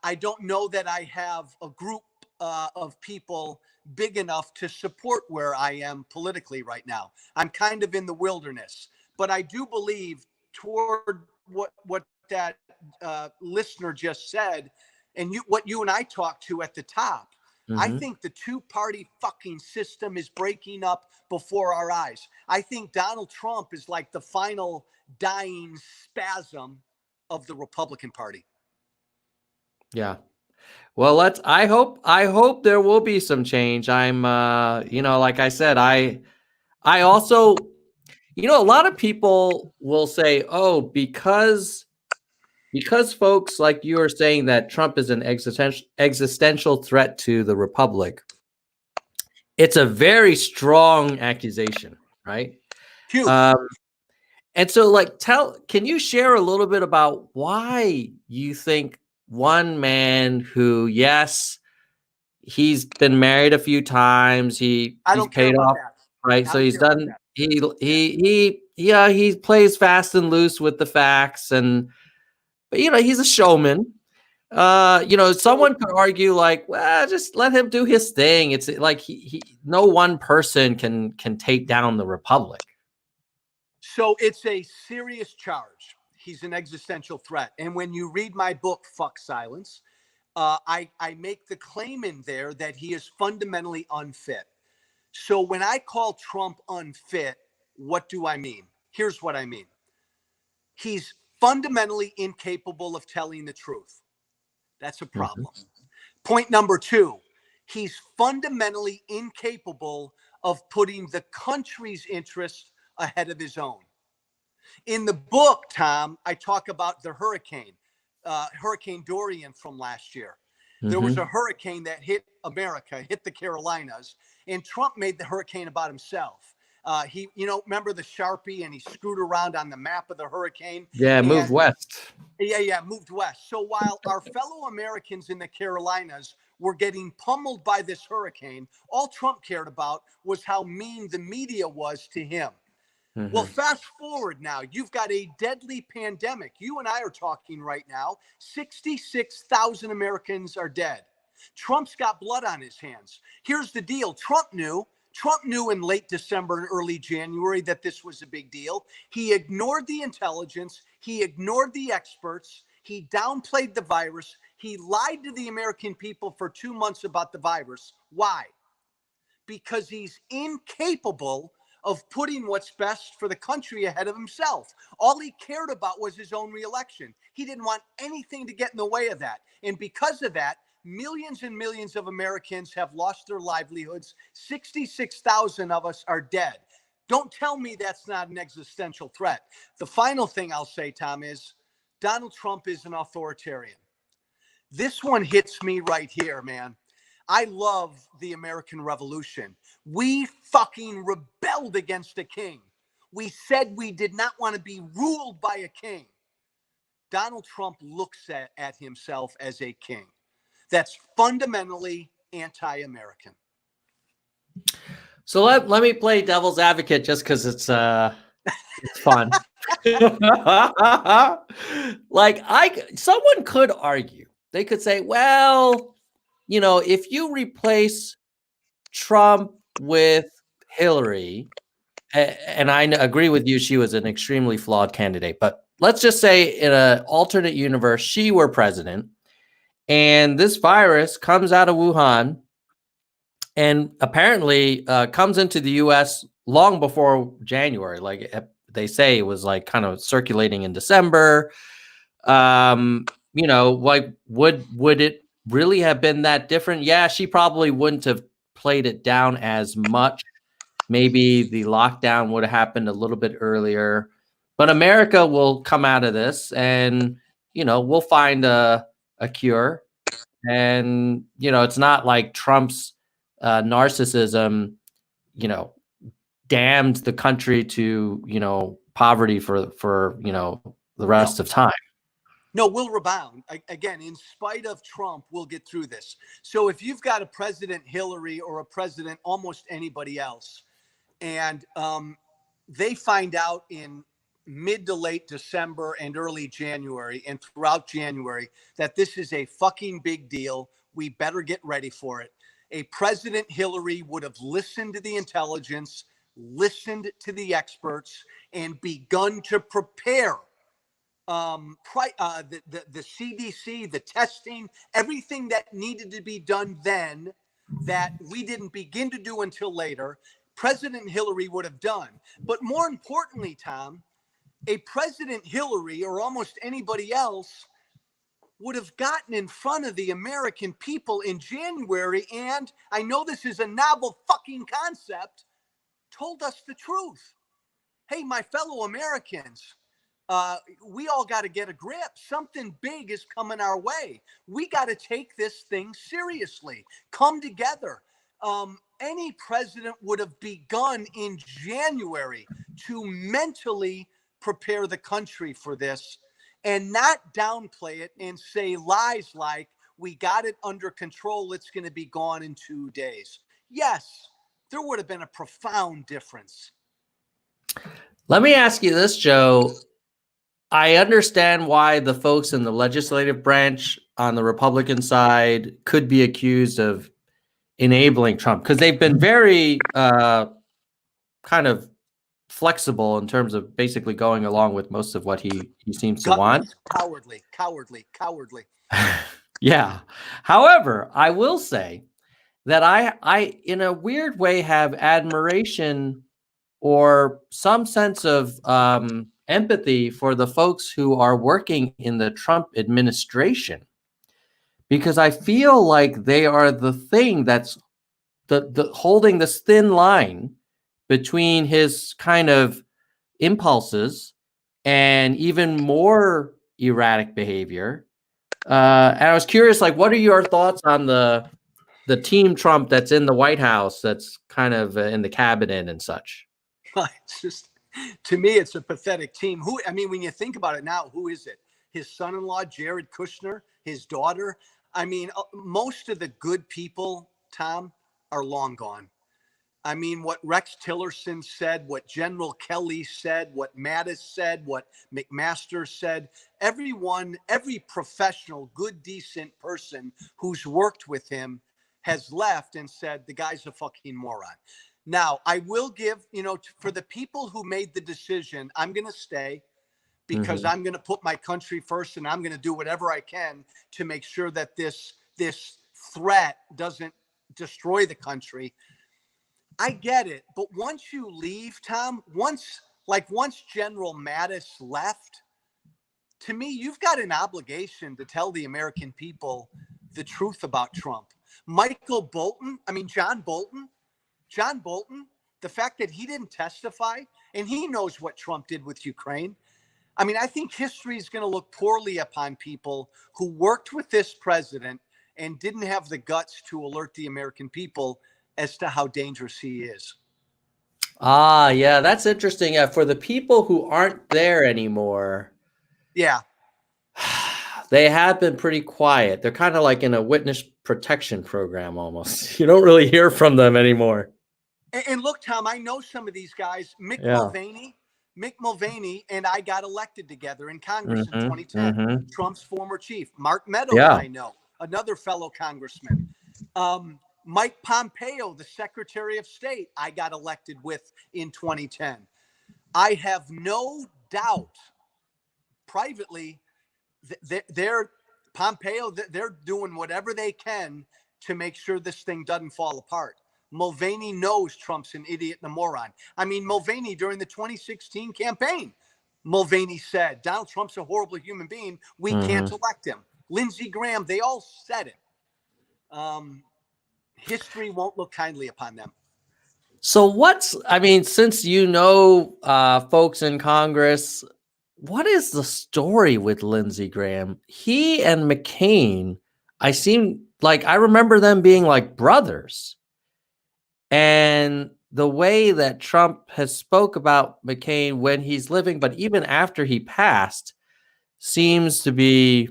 I don't know that I have a group of people big enough to support where I am politically right now. I'm kind of in the wilderness, but I do believe toward what that listener just said, and what you and I talked to at the top. I think the two-party fucking system is breaking up before our eyes. I think Donald Trump is like the final dying spasm of the Republican Party.
Yeah. Well, I hope there will be some change. I'm like I said, I also, a lot of people will say, "Oh, because folks like you are saying that Trump is an existential threat to the republic." It's a very strong accusation, right?
Huge.
And so, like, can you share a little bit about why you think one man who, yes, he's been married a few times, he's paid off, right? So he's done, he plays fast and loose with the facts, but he's a showman. Someone could argue like, well, just let him do his thing. It's like he no one person can take down the republic.
So it's a serious charge. He's an existential threat. And when you read my book, Fuck Silence, I make the claim in there that he is fundamentally unfit. So when I call Trump unfit, what do I mean? Here's what I mean. He's fundamentally incapable of telling the truth. That's a problem. Point number two, he's fundamentally incapable of putting the country's interest ahead of his own. In the book, Tom, I talk about the hurricane, Hurricane Dorian from last year. There was a hurricane that hit America, hit the Carolinas, and Trump made the hurricane about himself. He, remember the Sharpie, and he screwed around on the map of the hurricane.
Yeah, moved west.
Yeah, moved west. So while our fellow Americans in the Carolinas were getting pummeled by this hurricane, all Trump cared about was how mean the media was to him. Well, fast forward now, you've got a deadly pandemic. You and I are talking right now. 66,000 Americans are dead. Trump's got blood on his hands. Here's the deal. Trump knew in late December and early January that this was a big deal. He ignored the intelligence. He ignored the experts. He downplayed the virus. He lied to the American people for 2 months about the virus. Why? Because he's incapable of putting what's best for the country ahead of himself. All he cared about was his own reelection. He didn't want anything to get in the way of that. And because of that, millions and millions of Americans have lost their livelihoods. 66,000 of us are dead. Don't tell me that's not an existential threat. The final thing I'll say, Tom, is Donald Trump is an authoritarian. This one hits me right here, man. I love the American Revolution. We fucking rebelled against a king. We said we did not want to be ruled by a king. Donald Trump looks at himself as a king. That's fundamentally anti-American.
So let me play devil's advocate just because it's fun. Someone could argue. They could say, well, if you replace Trump with Hillary, and I agree with you, she was an extremely flawed candidate, but let's just say in an alternate universe, she were president, and this virus comes out of Wuhan and apparently comes into the U.S. long before January. Like they say, it was like kind of circulating in December. Like would it really have been that different? Yeah, she probably wouldn't have played it down as much. Maybe the lockdown would have happened a little bit earlier, but America will come out of this and, we'll find a cure. And, it's not like Trump's narcissism, damned the country to, poverty for the rest of time.
No, we'll rebound. Again, in spite of Trump, we'll get through this. So if you've got a President Hillary or a president almost anybody else, and they find out in mid to late December and early January and throughout January that this is a fucking big deal, we better get ready for it. A President Hillary would have listened to the intelligence, listened to the experts, and begun to prepare the CDC, the testing, everything that needed to be done then that we didn't begin to do until later, President Hillary would have done. But more importantly, Tom, a President Hillary or almost anybody else would have gotten in front of the American people in January, and I know this is a novel fucking concept, told us the truth. Hey, my fellow Americans, we all got to get a grip. Something big is coming our way. We got to take this thing seriously. Come together. Any president would have begun in January to mentally prepare the country for this and not downplay it and say lies like, we got it under control, it's going to be gone in 2 days. Yes, there would have been a profound difference.
Let me ask you this, Joe. I understand why the folks in the legislative branch on the Republican side could be accused of enabling Trump, because they've been very kind of flexible in terms of basically going along with most of what he seems to want.
Cowardly.
Yeah. However, I will say that I in a weird way have admiration or some sense of empathy for the folks who are working in the Trump administration, because I feel like they are the thing that's the holding this thin line between his kind of impulses and even more erratic behavior. And I was curious, like, what are your thoughts on the team Trump that's in the White House, that's kind of in the cabinet and such?
It's just, to me, it's a pathetic team. When you think about it now, who is it? His son-in-law, Jared Kushner, his daughter. Most of the good people, Tom, are long gone. What Rex Tillerson said, what General Kelly said, what Mattis said, what McMaster said, every professional, good, decent person who's worked with him has left and said, the guy's a fucking moron. Now, I will give, for the people who made the decision, I'm going to stay because I'm going to put my country first, and I'm going to do whatever I can to make sure that this threat doesn't destroy the country. I get it. But once you leave, Tom, once General Mattis left, to me, you've got an obligation to tell the American people the truth about Trump. John Bolton, the fact that he didn't testify, and he knows what Trump did with Ukraine. I think history is going to look poorly upon people who worked with this president and didn't have the guts to alert the American people as to how dangerous he is.
Ah, yeah, that's interesting. Yeah, for the people who aren't there anymore.
Yeah.
They have been pretty quiet. They're kind of like in a witness protection program almost. You don't really hear from them anymore.
And look, Tom, I know some of these guys. Mick Mulvaney and I got elected together in Congress in 2010. Trump's former chief. Mark Meadows, I know, another fellow congressman. Mike Pompeo, the Secretary of State, I got elected with in 2010. I have no doubt privately they're doing whatever they can to make sure this thing doesn't fall apart. Mulvaney knows Trump's an idiot and a moron. Mulvaney, during the 2016 campaign, Mulvaney said, Donald Trump's a horrible human being. We can't elect him. Lindsey Graham, they all said it. History won't look kindly upon them.
So since folks in Congress, what is the story with Lindsey Graham? He and McCain, I remember them being like brothers. And the way that Trump has spoke about McCain when he's living, but even after he passed, seems to be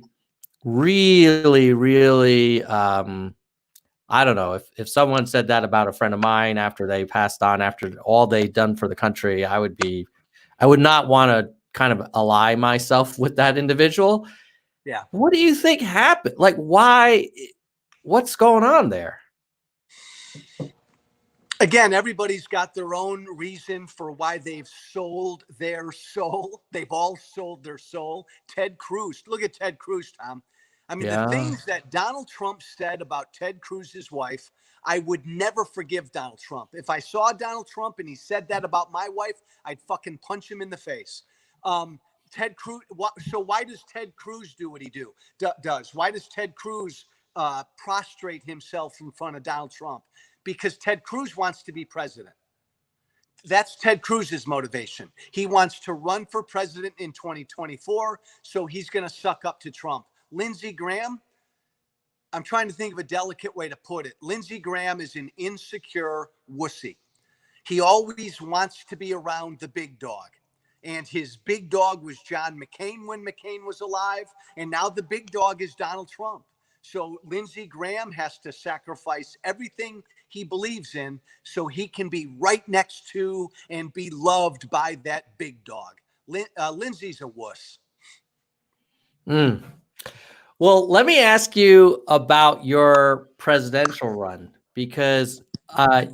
really, really, I don't know, if someone said that about a friend of mine after they passed on, after all they'd done for the country, I would not want to kind of ally myself with that individual.
Yeah.
What do you think happened? Like, what's going on there?
Again, everybody's got their own reason for why they've sold their soul. They've all sold their soul. Ted Cruz, look at Ted Cruz, Tom. I mean, the
Yeah.
things that Donald Trump said about Ted Cruz's wife, I would never forgive Donald Trump. If I saw Donald Trump and he said that about my wife, I'd fucking punch him in the face. Ted Cruz. So why does Ted Cruz do what he does? Why does Ted Cruz prostrate himself in front of Donald Trump? Because Ted Cruz wants to be president. That's Ted Cruz's motivation. He wants to run for president in 2024, so he's going to suck up to Trump. Lindsey Graham, I'm trying to think of a delicate way to put it. Lindsey Graham is an insecure wussy. He always wants to be around the big dog. And his big dog was John McCain when McCain was alive. And now the big dog is Donald Trump. So Lindsey Graham has to sacrifice everything he believes in so he can be right next to and be loved by that big dog. Lindsey's a wuss.
Mm. Well, let me ask you about your presidential run, because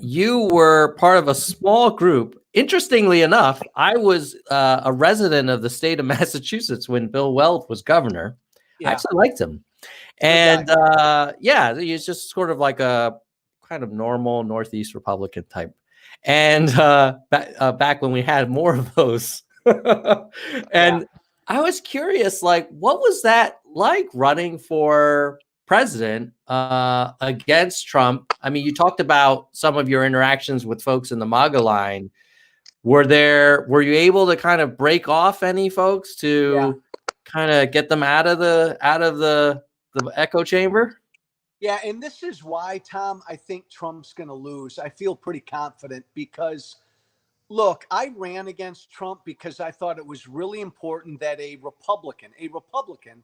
you were part of a small group. Interestingly enough, I was a resident of the state of Massachusetts when Bill Weld was governor. I
Yeah.
actually liked him. And yeah, he's just sort of like a kind of normal Northeast Republican type. And back when we had more of those. And I was curious, like, what was that like running for president against Trump? I mean, you talked about some of your interactions with folks in the MAGA line. Were you able to kind of break off any folks to kind of get them out of the echo chamber?
Yeah, and this is why, Tom, I think Trump's going to lose. I feel pretty confident because, look, I ran against Trump because I thought it was really important that a Republican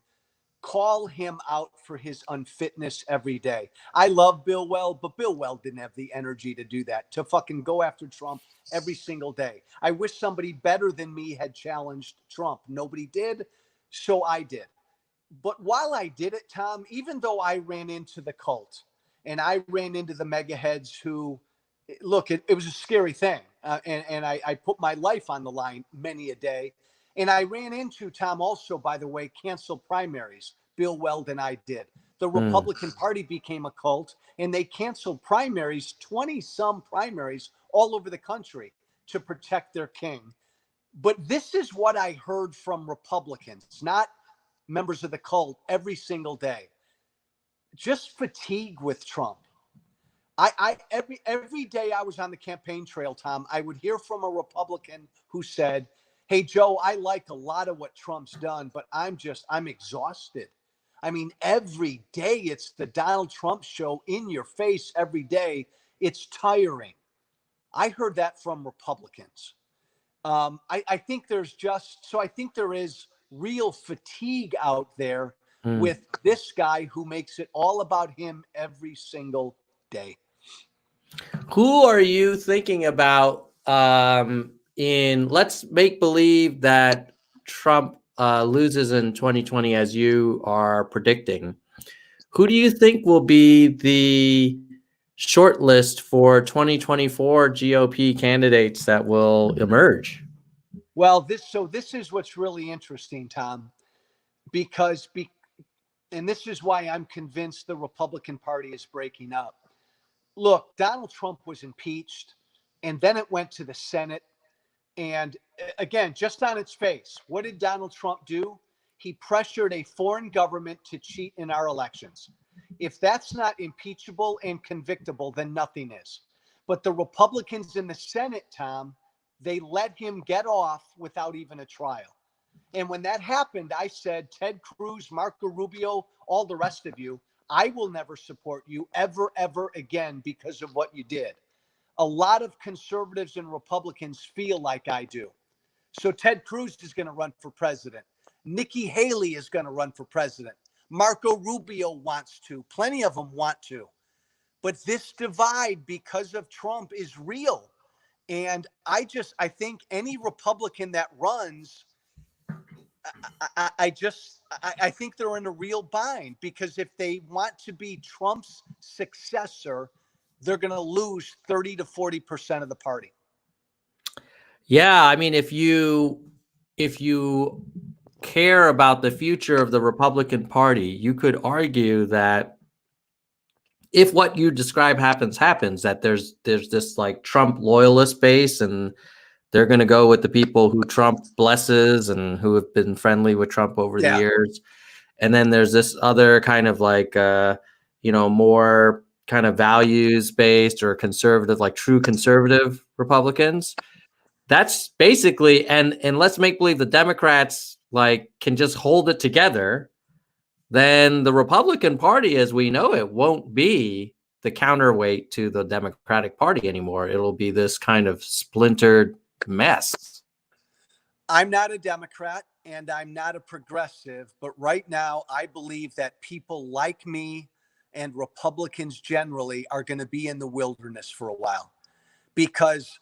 call him out for his unfitness every day. I love Bill Weld, but Bill Weld didn't have the energy to do that, to fucking go after Trump every single day. I wish somebody better than me had challenged Trump. Nobody did, so I did. But while I did it, Tom, even though I ran into the cult and I ran into the mega heads who, look, it was a scary thing. And I put my life on the line many a day. And I ran into, Tom, also, by the way, canceled primaries. Bill Weld and I did. The Republican Party became a cult and they canceled primaries, 20 some primaries all over the country to protect their king. But this is what I heard from Republicans, not members of the cult, every single day. Just fatigue with Trump. Every day I was on the campaign trail, Tom, I would hear from a Republican who said, "Hey, Joe, I like a lot of what Trump's done, but I'm exhausted." I mean, every day it's the Donald Trump show in your face every day. It's tiring. I heard that from Republicans. I think I think there is real fatigue out there with this guy who makes it all about him every single day.
Who are you thinking about let's make believe that Trump loses in 2020 as you are predicting. Who do you think will be the shortlist for 2024 GOP candidates that will emerge?
Well, this is what's really interesting, Tom, because and this is why I'm convinced the Republican Party is breaking up. Look, Donald Trump was impeached, and then it went to the Senate. And again, just on its face, what did Donald Trump do? He pressured a foreign government to cheat in our elections. If that's not impeachable and convictable, then nothing is. But the Republicans in the Senate, Tom, they let him get off without even a trial. And when that happened, I said, Ted Cruz, Marco Rubio, all the rest of you, I will never support you ever, ever again because of what you did. a lot of conservatives and Republicans feel like I do. So Ted Cruz is going to run for president. Nikki Haley is going to run for president. Marco Rubio wants to. Plenty of them want to. But this divide because of Trump is real. And I think any Republican that runs, I think they're in a real bind, because if they want to be Trump's successor, they're going to lose 30 to 40% of the party.
Yeah, I mean, if you care about the future of the Republican Party, you could argue that if what you describe happens, that there's this like Trump loyalist base, and they're going to go with the people who Trump blesses and who have been friendly with Trump over the years. And then there's this other kind of like, more kind of values based or conservative, like true conservative Republicans. That's basically, and let's make believe the Democrats like can just hold it together. Then the Republican Party, as we know it, won't be the counterweight to the Democratic Party anymore. It'll be this kind of splintered mess.
I'm not a Democrat and I'm not a progressive, but right now I believe that people like me and Republicans generally are going to be in the wilderness for a while, because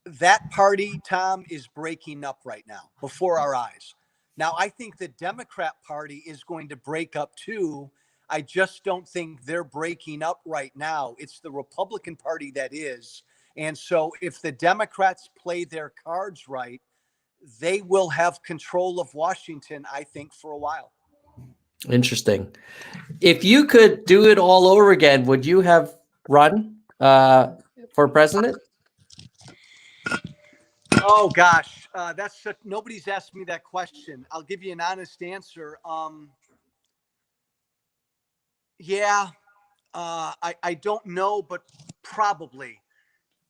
that party, Tom, is breaking up right now before our eyes. Now, I think the Democrat Party is going to break up too. I just don't think they're breaking up right now. It's the Republican Party that is. And so if the Democrats play their cards right, they will have control of Washington, I think, for a while.
Interesting. If you could do it all over again, would you have run for president?
Oh gosh, nobody's asked me that question. I'll give you an honest answer. I don't know, but probably.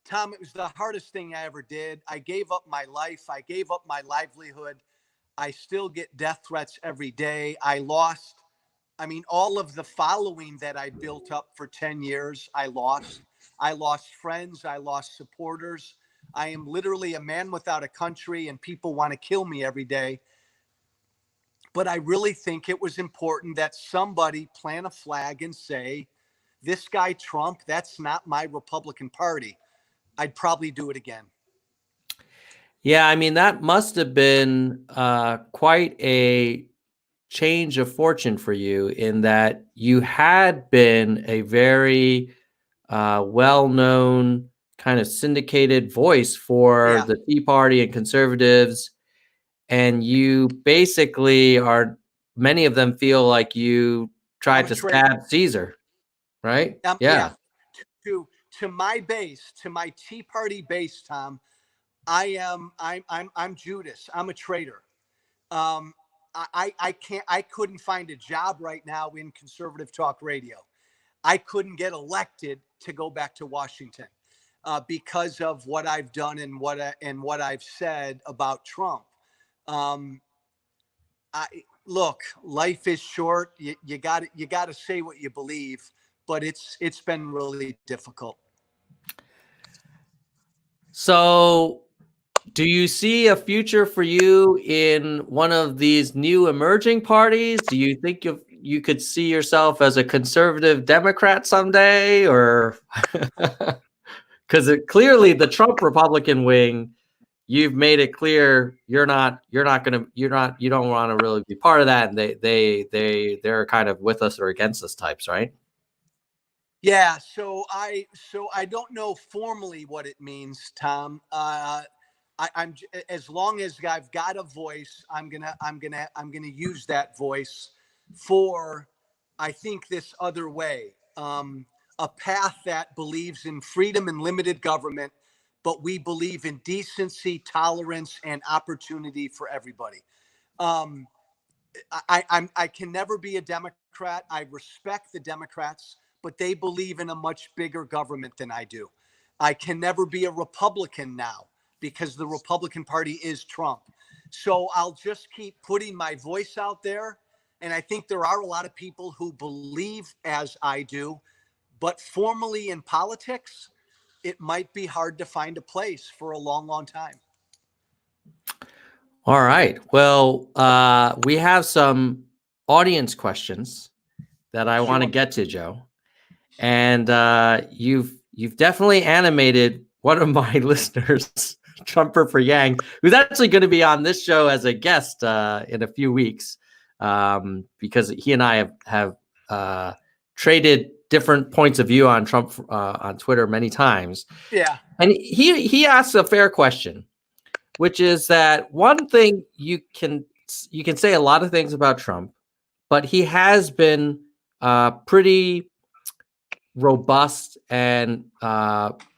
Tom, it was the hardest thing I ever did. I gave up my life. I gave up my livelihood. I still get death threats every day. All of the following that I built up for 10 years, I lost. I lost friends. I lost supporters. I am literally a man without a country, and people want to kill me every day. But I really think it was important that somebody plant a flag and say, this guy Trump, that's not my Republican Party. I'd probably do it again.
Yeah, I mean, that must have been quite a change of fortune for you, in that you had been a very well-known kind of syndicated voice for the Tea Party and conservatives. And you basically many of them feel like you tried to stab Caesar, right?
To my base, to my Tea Party base, Tom, I'm Judas. I'm a traitor. I couldn't find a job right now in conservative talk radio. I couldn't get elected to go back to Washington because of what I've done and what I've said about Trump. Look, life is short. You got to say what you believe, but it's been really difficult.
So, do you see a future for you in one of these new emerging parties? Do you think you could see yourself as a conservative Democrat someday, or because clearly the Trump Republican wing, you've made it clear you don't want to really be part of that, and they're kind of with us or against us types, right?
Yeah, so I don't know formally what it means, Tom. I'm as long as I've got a voice, I'm gonna use that voice for, I think, this other way, a path that believes in freedom and limited government, but we believe in decency, tolerance, and opportunity for everybody. I can never be a Democrat. I respect the Democrats, but they believe in a much bigger government than I do. I can never be a Republican now, because the Republican Party is Trump. So I'll just keep putting my voice out there. And I think there are a lot of people who believe as I do, but formally in politics, it might be hard to find a place for a long, long time.
All right. Well, we have some audience questions that I want to get to, Joe. And you've definitely animated one of my listeners, Trumper for Yang, who's actually going to be on this show as a guest in a few weeks, because he and I have traded different points of view on Trump on Twitter many times.
Yeah.
And he asks a fair question, which is that one thing you can say a lot of things about Trump, but he has been pretty robust and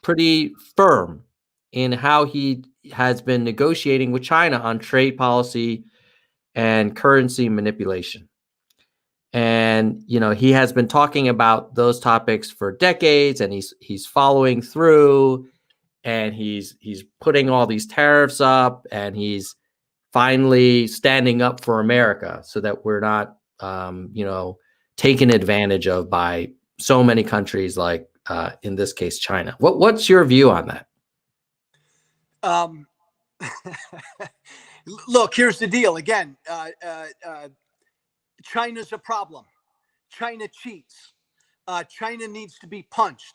pretty firm in how he has been negotiating with China on trade policy and currency manipulation. And, you know, he has been talking about those topics for decades, and he's following through, and he's putting all these tariffs up, and he's finally standing up for America so that we're not, taken advantage of by so many countries, like in this case, China. What's your view on that?
Look, here's the deal. Again, China's a problem. China cheats. China needs to be punched.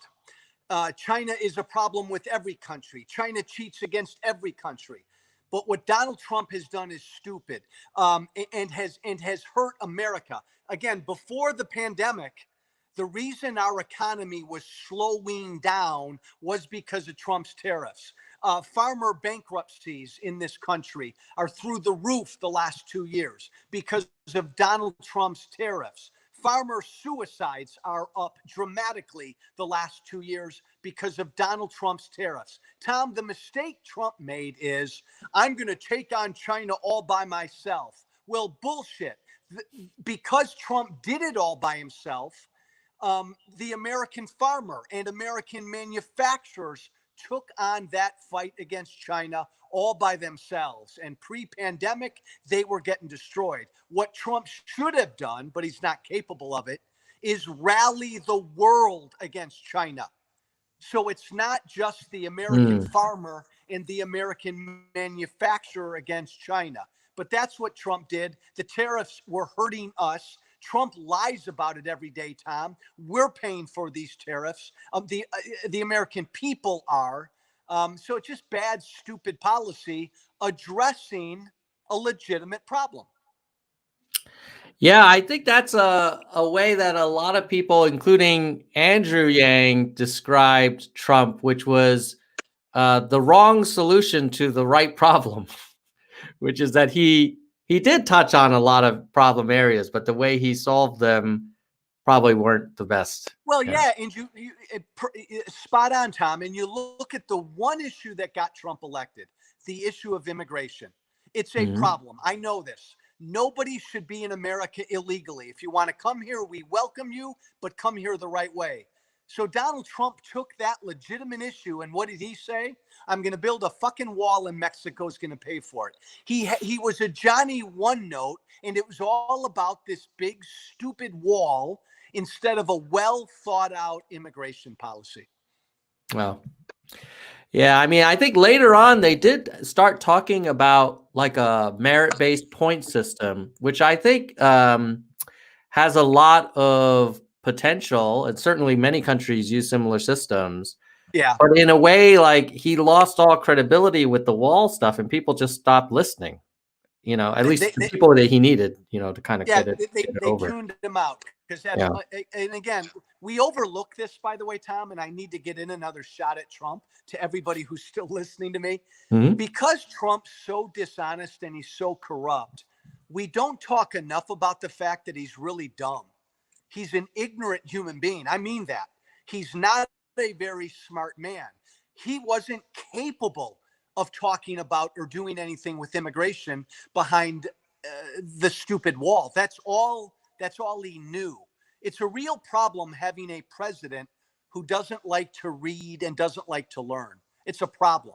China is a problem with every country. China cheats against every country. But what Donald Trump has done is stupid, and has hurt America. Again, before the pandemic, the reason our economy was slowing down was because of Trump's tariffs. Farmer bankruptcies in this country are through the roof the last 2 years because of Donald Trump's tariffs. Farmer suicides are up dramatically the last 2 years because of Donald Trump's tariffs. Tom, the mistake Trump made is, I'm going to take on China all by myself. Well, bullshit. Because Trump did it all by himself, the American farmer and American manufacturers took on that fight against China all by themselves. And pre-pandemic, they were getting destroyed. What Trump should have done, but he's not capable of it, is rally the world against China. So it's not just the American farmer and the American manufacturer against China. But that's what Trump did. The tariffs were hurting us. Trump lies about it every day, Tom. We're paying for these tariffs. The American people are. So it's just bad, stupid policy addressing a legitimate problem.
Yeah, I think that's a way that a lot of people, including Andrew Yang, described Trump, which was the wrong solution to the right problem, which is that he did touch on a lot of problem areas, but the way he solved them probably weren't the best.
Well, yeah, and you spot on, Tom. And you look at the one issue that got Trump elected, the issue of immigration. It's a problem. I know this. Nobody should be in America illegally. If you want to come here, we welcome you, but come here the right way. So Donald Trump took that legitimate issue, and what did he say? I'm going to build a fucking wall, and Mexico's going to pay for it. He was a Johnny One Note, and it was all about this big, stupid wall instead of a well thought out immigration policy.
Well, yeah, I mean, I think later on they did start talking about like a merit-based point system, which I think has a lot of potential, and certainly many countries use similar systems.
Yeah.
But in a way, like, he lost all credibility with the wall stuff, and people just stopped listening. You know, at least the people that he needed, you know, to kind of get it over.
They tuned him out. Because that's, and again, we overlook this, by the way, Tom, and I need to get in another shot at Trump to everybody who's still listening to me. Because Trump's so dishonest and he's so corrupt, we don't talk enough about the fact that he's really dumb. He's an ignorant human being. I mean that. He's not a very smart man. He wasn't capable of talking about or doing anything with immigration behind the stupid wall. That's all he knew. It's a real problem having a president who doesn't like to read and doesn't like to learn. It's a problem.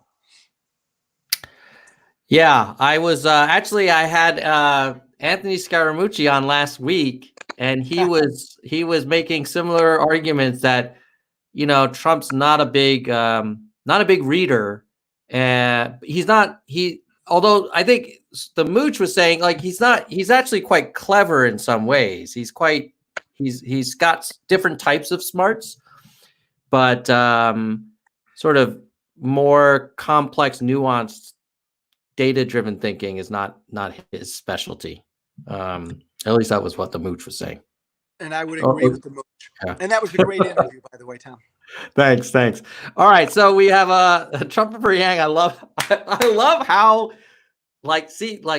Yeah, I was actually, I had Anthony Scaramucci on last week, and he was making similar arguments that, Trump's not a big reader, and although I think the Mooch was saying like he's actually quite clever in some ways. He's got different types of smarts, but sort of more complex, nuanced, data-driven thinking is not his specialty. At least that was what the Mooch was saying.
And I would agree with the Mooch. Yeah. And that was a great interview, by the way, Tom.
Thanks. All right, so we have Trump for Yang. I love how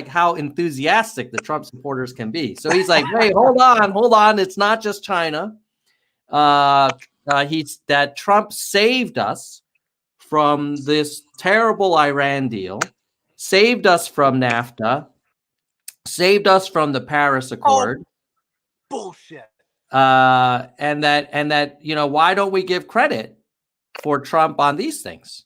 how enthusiastic the Trump supporters can be. So he's like, wait, hold on. It's not just China. That Trump saved us from this terrible Iran deal, saved us from NAFTA, saved us from the Paris Accord.
Bullshit.
And that why don't we give credit for Trump on these things?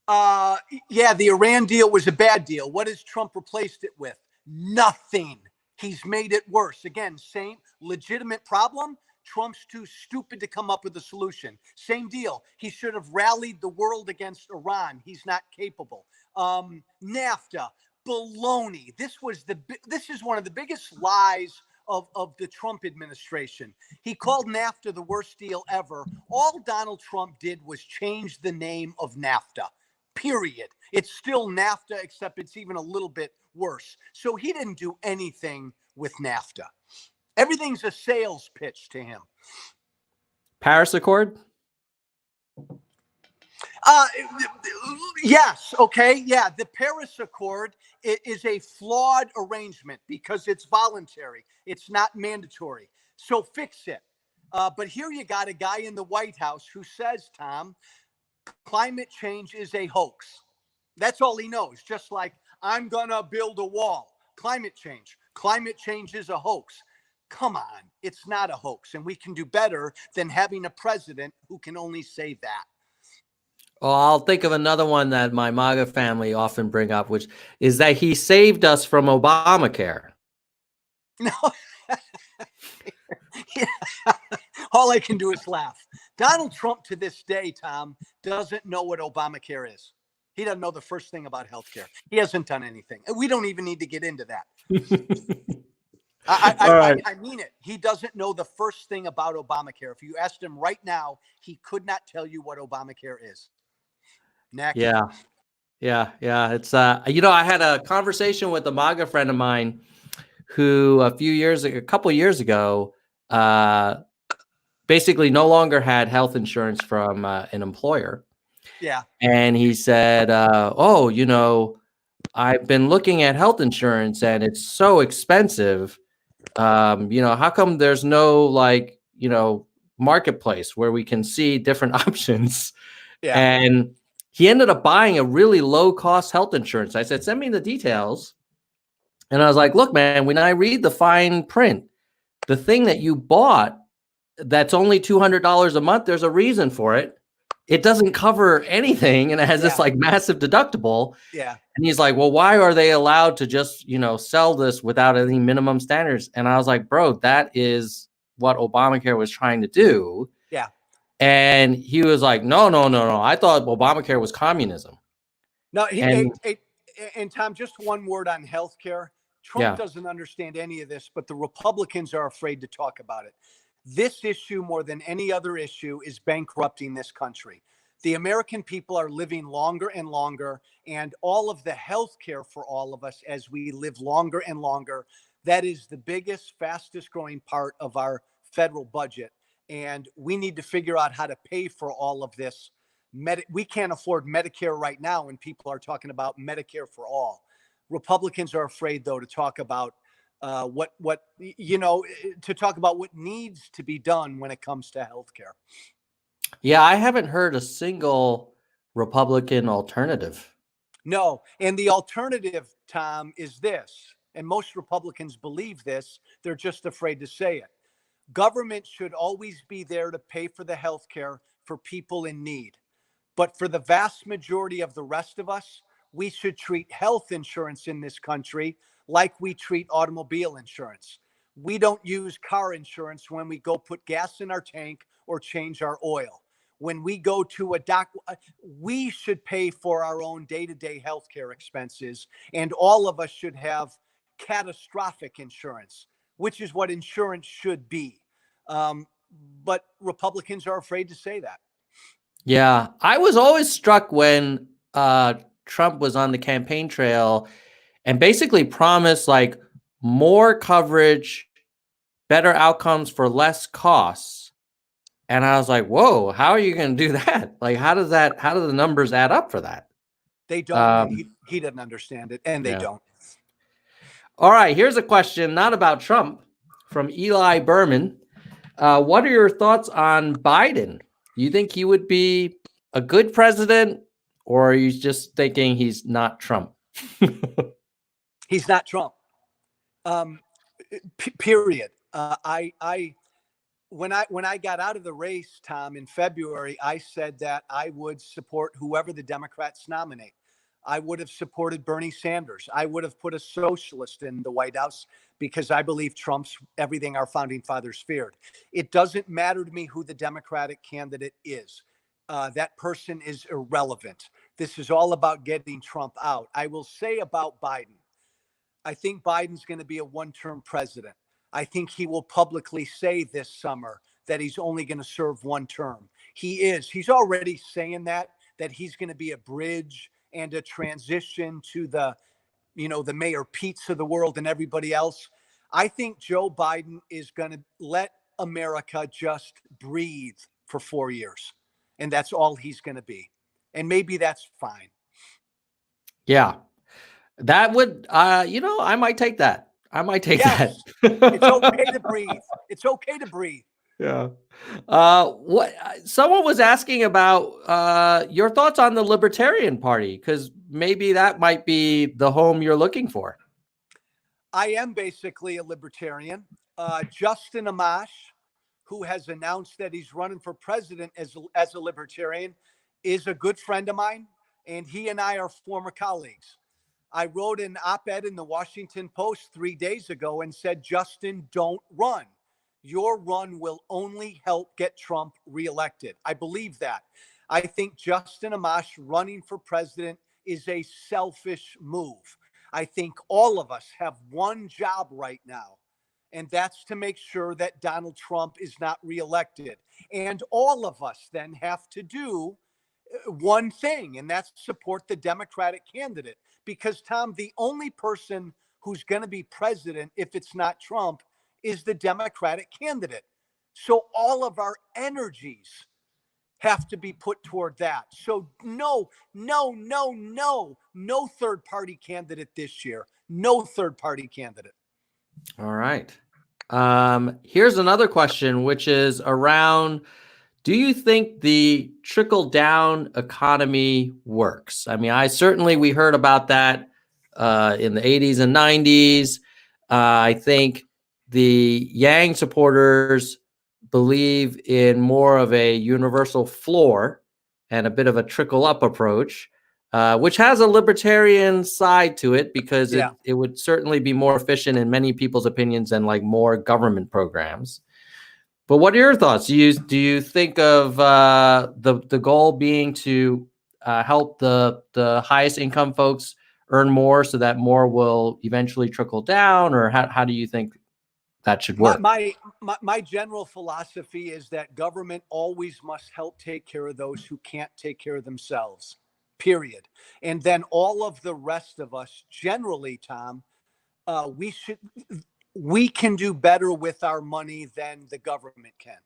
Yeah, the Iran deal was a bad deal. What has Trump replaced it with? Nothing. He's made it worse. Again, same legitimate problem. Trump's too stupid to come up with a solution. Same deal. He should have rallied the world against Iran. He's not capable. NAFTA, baloney. This is one of the biggest lies of the Trump administration. He called NAFTA the worst deal ever. All Donald Trump did was change the name of NAFTA. Period. It's still NAFTA, except it's even a little bit worse. So he didn't do anything with NAFTA. Everything's a sales pitch to him.
Paris Accord?
Yes. Okay. Yeah. The Paris Accord is a flawed arrangement because it's voluntary. It's not mandatory. So fix it. But here you got a guy in the White House who says, Tom, climate change is a hoax. That's all he knows. Just like I'm going to build a wall. Climate change. Climate change is a hoax. Come on. It's not a hoax. And we can do better than having a president who can only say that.
Well, I'll think of another one that my MAGA family often bring up, which is that he saved us from Obamacare.
No. Yeah. All I can do is laugh. Donald Trump to this day, Tom, doesn't know what Obamacare is. He doesn't know the first thing about healthcare. He hasn't done anything. We don't even need to get into that. I mean it. He doesn't know the first thing about Obamacare. If you asked him right now, he could not tell you what Obamacare is. Next.
Yeah. It's I had a conversation with a MAGA friend of mine who a couple of years ago, basically no longer had health insurance from an employer.
Yeah.
And he said, I've been looking at health insurance and it's so expensive. How come there's no marketplace where we can see different options? Yeah. And he ended up buying a really low cost health insurance. I said, send me the details. And I was like, look, man, when I read the fine print, the thing that you bought that's only $200 a month, there's a reason for it. It doesn't cover anything. And it has this massive deductible. Yeah. And he's like, well, why are they allowed to just, sell this without any minimum standards? And I was like, bro, that is what Obamacare was trying to do. Yeah. And he was like, no. I thought Obamacare was communism.
No, and Tom, just one word on healthcare. Trump doesn't understand any of this, but the Republicans are afraid to talk about it. This issue, more than any other issue, is bankrupting this country. The American people are living longer and longer, and all of the health care for all of us as we live longer and longer, that is the biggest, fastest growing part of our federal budget. And we need to figure out how to pay for all of this. We can't afford Medicare right now, and people are talking about Medicare for all. Republicans are afraid, though, to talk about what needs to be done when it comes to healthcare.
Yeah, I haven't heard a single Republican alternative.
No, and the alternative, Tom, is this, and most Republicans believe this. They're just afraid to say it. Government should always be there to pay for the healthcare for people in need. But for the vast majority of the rest of us, we should treat health insurance in this country like we treat automobile insurance. We don't use car insurance when we go put gas in our tank or change our oil. When we go to a we should pay for our own day-to-day healthcare expenses, and all of us should have catastrophic insurance, which is what insurance should be. But Republicans are afraid to say that.
Yeah, I was always struck when Trump was on the campaign trail and basically promised like more coverage, better outcomes for less costs. And I was like, whoa, how are you going to do that? Like, how do the numbers add up for that?
They don't. And he doesn't understand it, and they don't.
All right, here's a question, not about Trump, from Eli Berman. What are your thoughts on Biden? Do you think he would be a good president, or are you just thinking he's not Trump?
He's not Trump. Period. When I got out of the race, Tom, in February, I said that I would support whoever the Democrats nominate. I would have supported Bernie Sanders. I would have put a socialist in the White House because I believe Trump's everything our founding fathers feared. It doesn't matter to me who the Democratic candidate is. That person is irrelevant. This is all about getting Trump out. I will say about Biden, I think Biden's going to be a one-term president. I think he will publicly say this summer that he's only going to serve one term. He's already saying that he's going to be a bridge and a transition to the Mayor Petes of the world and everybody else. I think Joe Biden is going to let America just breathe for 4 years. And that's all he's going to be. And maybe that's fine.
Yeah, that would, I might take that. I might take that.
It's okay to breathe. It's okay to breathe.
Yeah. What someone was asking about your thoughts on the Libertarian Party, because maybe that might be the home you're looking for.
I am basically a libertarian. Justin Amash, who has announced that he's running for president as a libertarian, is a good friend of mine, and he and I are former colleagues. I wrote an op-ed in the Washington Post 3 days ago and said, Justin, don't run. Your run will only help get Trump reelected. I believe that. I think Justin Amash running for president is a selfish move. I think all of us have one job right now, and that's to make sure that Donald Trump is not reelected. And all of us then have to do one thing, and that's support the Democratic candidate. Because, Tom, the only person who's going to be president, if it's not Trump, is the Democratic candidate. So all of our energies have to be put toward that. So no third-party candidate this year. No third-party candidate.
All right. Here's another question, which is around, do you think the trickle-down economy works? I mean, we heard about that in the 80s and 90s. I think the Yang supporters believe in more of a universal floor and a bit of a trickle-up approach, which has a libertarian side to it, because it would certainly be more efficient in many people's opinions than like more government programs. But what are your thoughts? Do you think of the goal being to help the highest income folks earn more so that more will eventually trickle down, or how do you think that should work?
My general philosophy is that government always must help take care of those who can't take care of themselves, period. And then all of the rest of us, generally, Tom, we can do better with our money than the government can.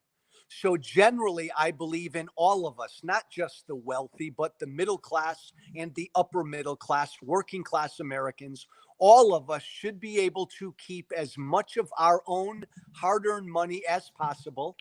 So generally, I believe in all of us, not just the wealthy, but the middle class and the upper middle class, working class Americans. All of us should be able to keep as much of our own hard-earned money as possible,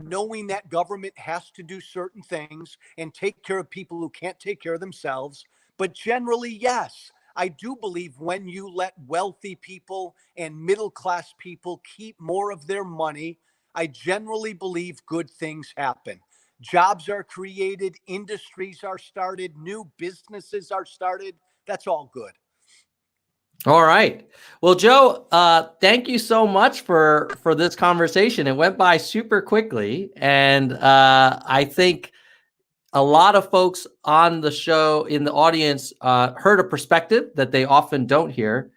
knowing that government has to do certain things and take care of people who can't take care of themselves. But generally, yes, I do believe when you let wealthy people and middle-class people keep more of their money, I generally believe good things happen. Jobs are created, industries are started, new businesses are started. That's all good.
All right. Well, Joe, thank you so much for this conversation. It went by super quickly, and I think a lot of folks on the show in the audience heard a perspective that they often don't hear,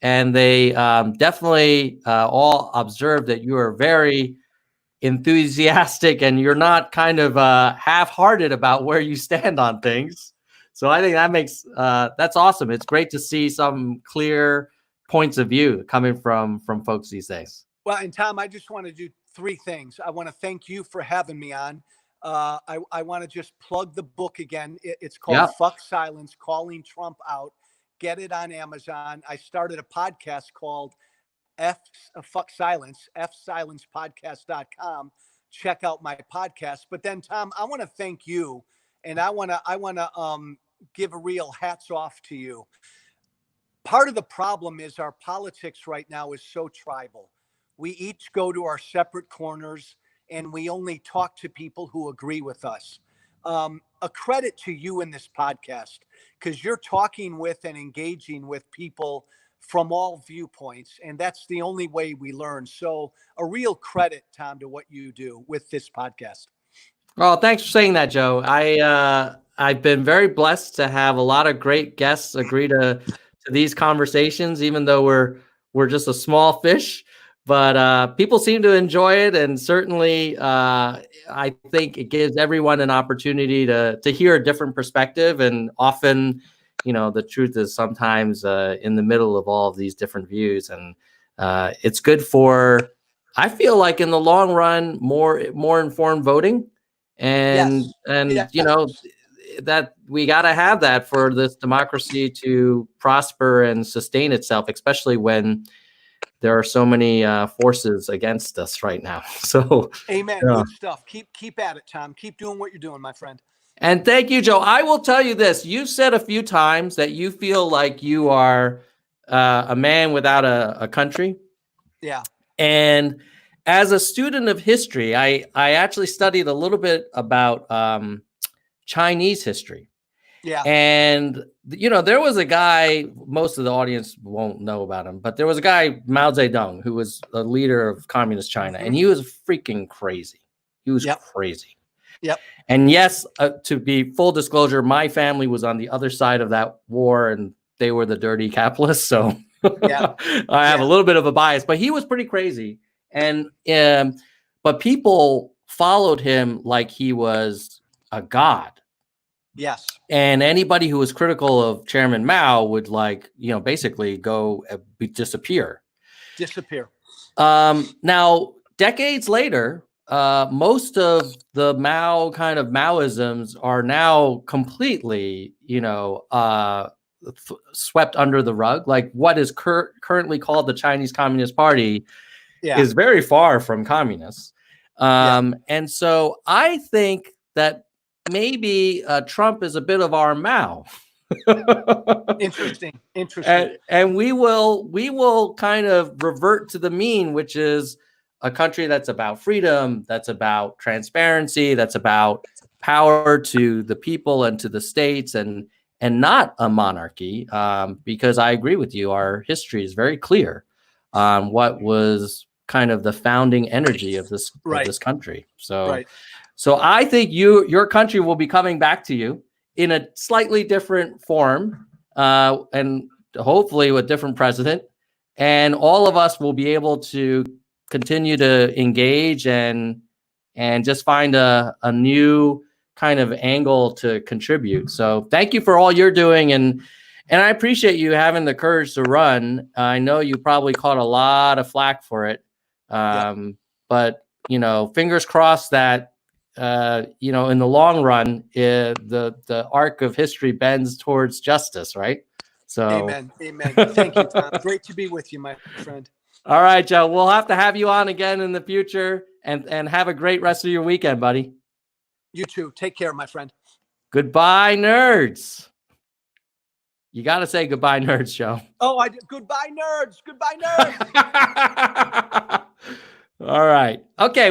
and they definitely all observed that you are very enthusiastic and you're not kind of half-hearted about where you stand on things. So I think that makes that's awesome. It's great to see some clear points of view coming from folks these days.
Well, and Tom, I just want to do three things. I want to thank you for having me on. I want to just plug the book again. It's called Fuck Silence, Calling Trump Out. Get it on Amazon. I started a podcast called Fuck Silence, fsilencepodcast.com. Check out my podcast. But then, Tom, I want to thank you, and I want to give a real hats off to you. Part of the problem is our politics right now is so tribal. We each go to our separate corners, and we only talk to people who agree with us. A credit to you in this podcast, because you're talking with and engaging with people from all viewpoints, and that's the only way we learn. So a real credit, Tom, to what you do with this podcast.
Well, thanks for saying that, Joe. I've been very blessed to have a lot of great guests agree to these conversations, even though we're just a small fish. But people seem to enjoy it, and certainly I think it gives everyone an opportunity to hear a different perspective. And often, you know, the truth is sometimes in the middle of all of these different views, and it's good for, I feel like in the long run, more informed voting, and you know, that we got to have that for this democracy to prosper and sustain itself, especially when there are so many forces against us right now. So,
amen. Good stuff. Keep at it, Tom. Keep doing what you're doing, my friend.
And thank you, Joe. I will tell you this. You've said a few times that you feel like you are a man without a country.
Yeah.
And as a student of history, I actually studied a little bit about Chinese history.
Yeah.
And, you know, there was a guy, most of the audience won't know about him, but there was a guy, Mao Zedong, who was a leader of communist China, and he was freaking crazy. He was crazy.
Yep.
And yes, to be full disclosure, my family was on the other side of that war, and they were the dirty capitalists. So I have a little bit of a bias, but he was pretty crazy. And but people followed him like he was a god.
Yes.
And anybody who was critical of Chairman Mao would, like, you know, basically go disappear. Now, decades later, most of the Mao kind of Maoisms are now completely, you know, swept under the rug. Like what is currently called the Chinese Communist Party is very far from communists. And so I think that maybe Trump is a bit of our Mao.
Interesting.
And we will kind of revert to the mean, which is a country that's about freedom, that's about transparency, that's about power to the people and to the states, and not a monarchy. Because I agree with you, our history is very clear on what was kind of the founding energy of this country. So. So I think your country will be coming back to you in a slightly different form, and hopefully with a different president. And all of us will be able to continue to engage and just find a new kind of angle to contribute. So thank you for all you're doing, and I appreciate you having the courage to run. I know you probably caught a lot of flack for it, but you know, fingers crossed that. You know, in the long run, the arc of history bends towards justice, right? So,
amen. Thank you, Tom. Great to be with you, my friend.
All right, Joe. We'll have to have you on again in the future, and have a great rest of your weekend, buddy.
You too. Take care, my friend.
Goodbye, nerds. You got to say goodbye, nerds, Joe.
Oh, I did. Goodbye, nerds. Goodbye, nerds.
All right. Okay.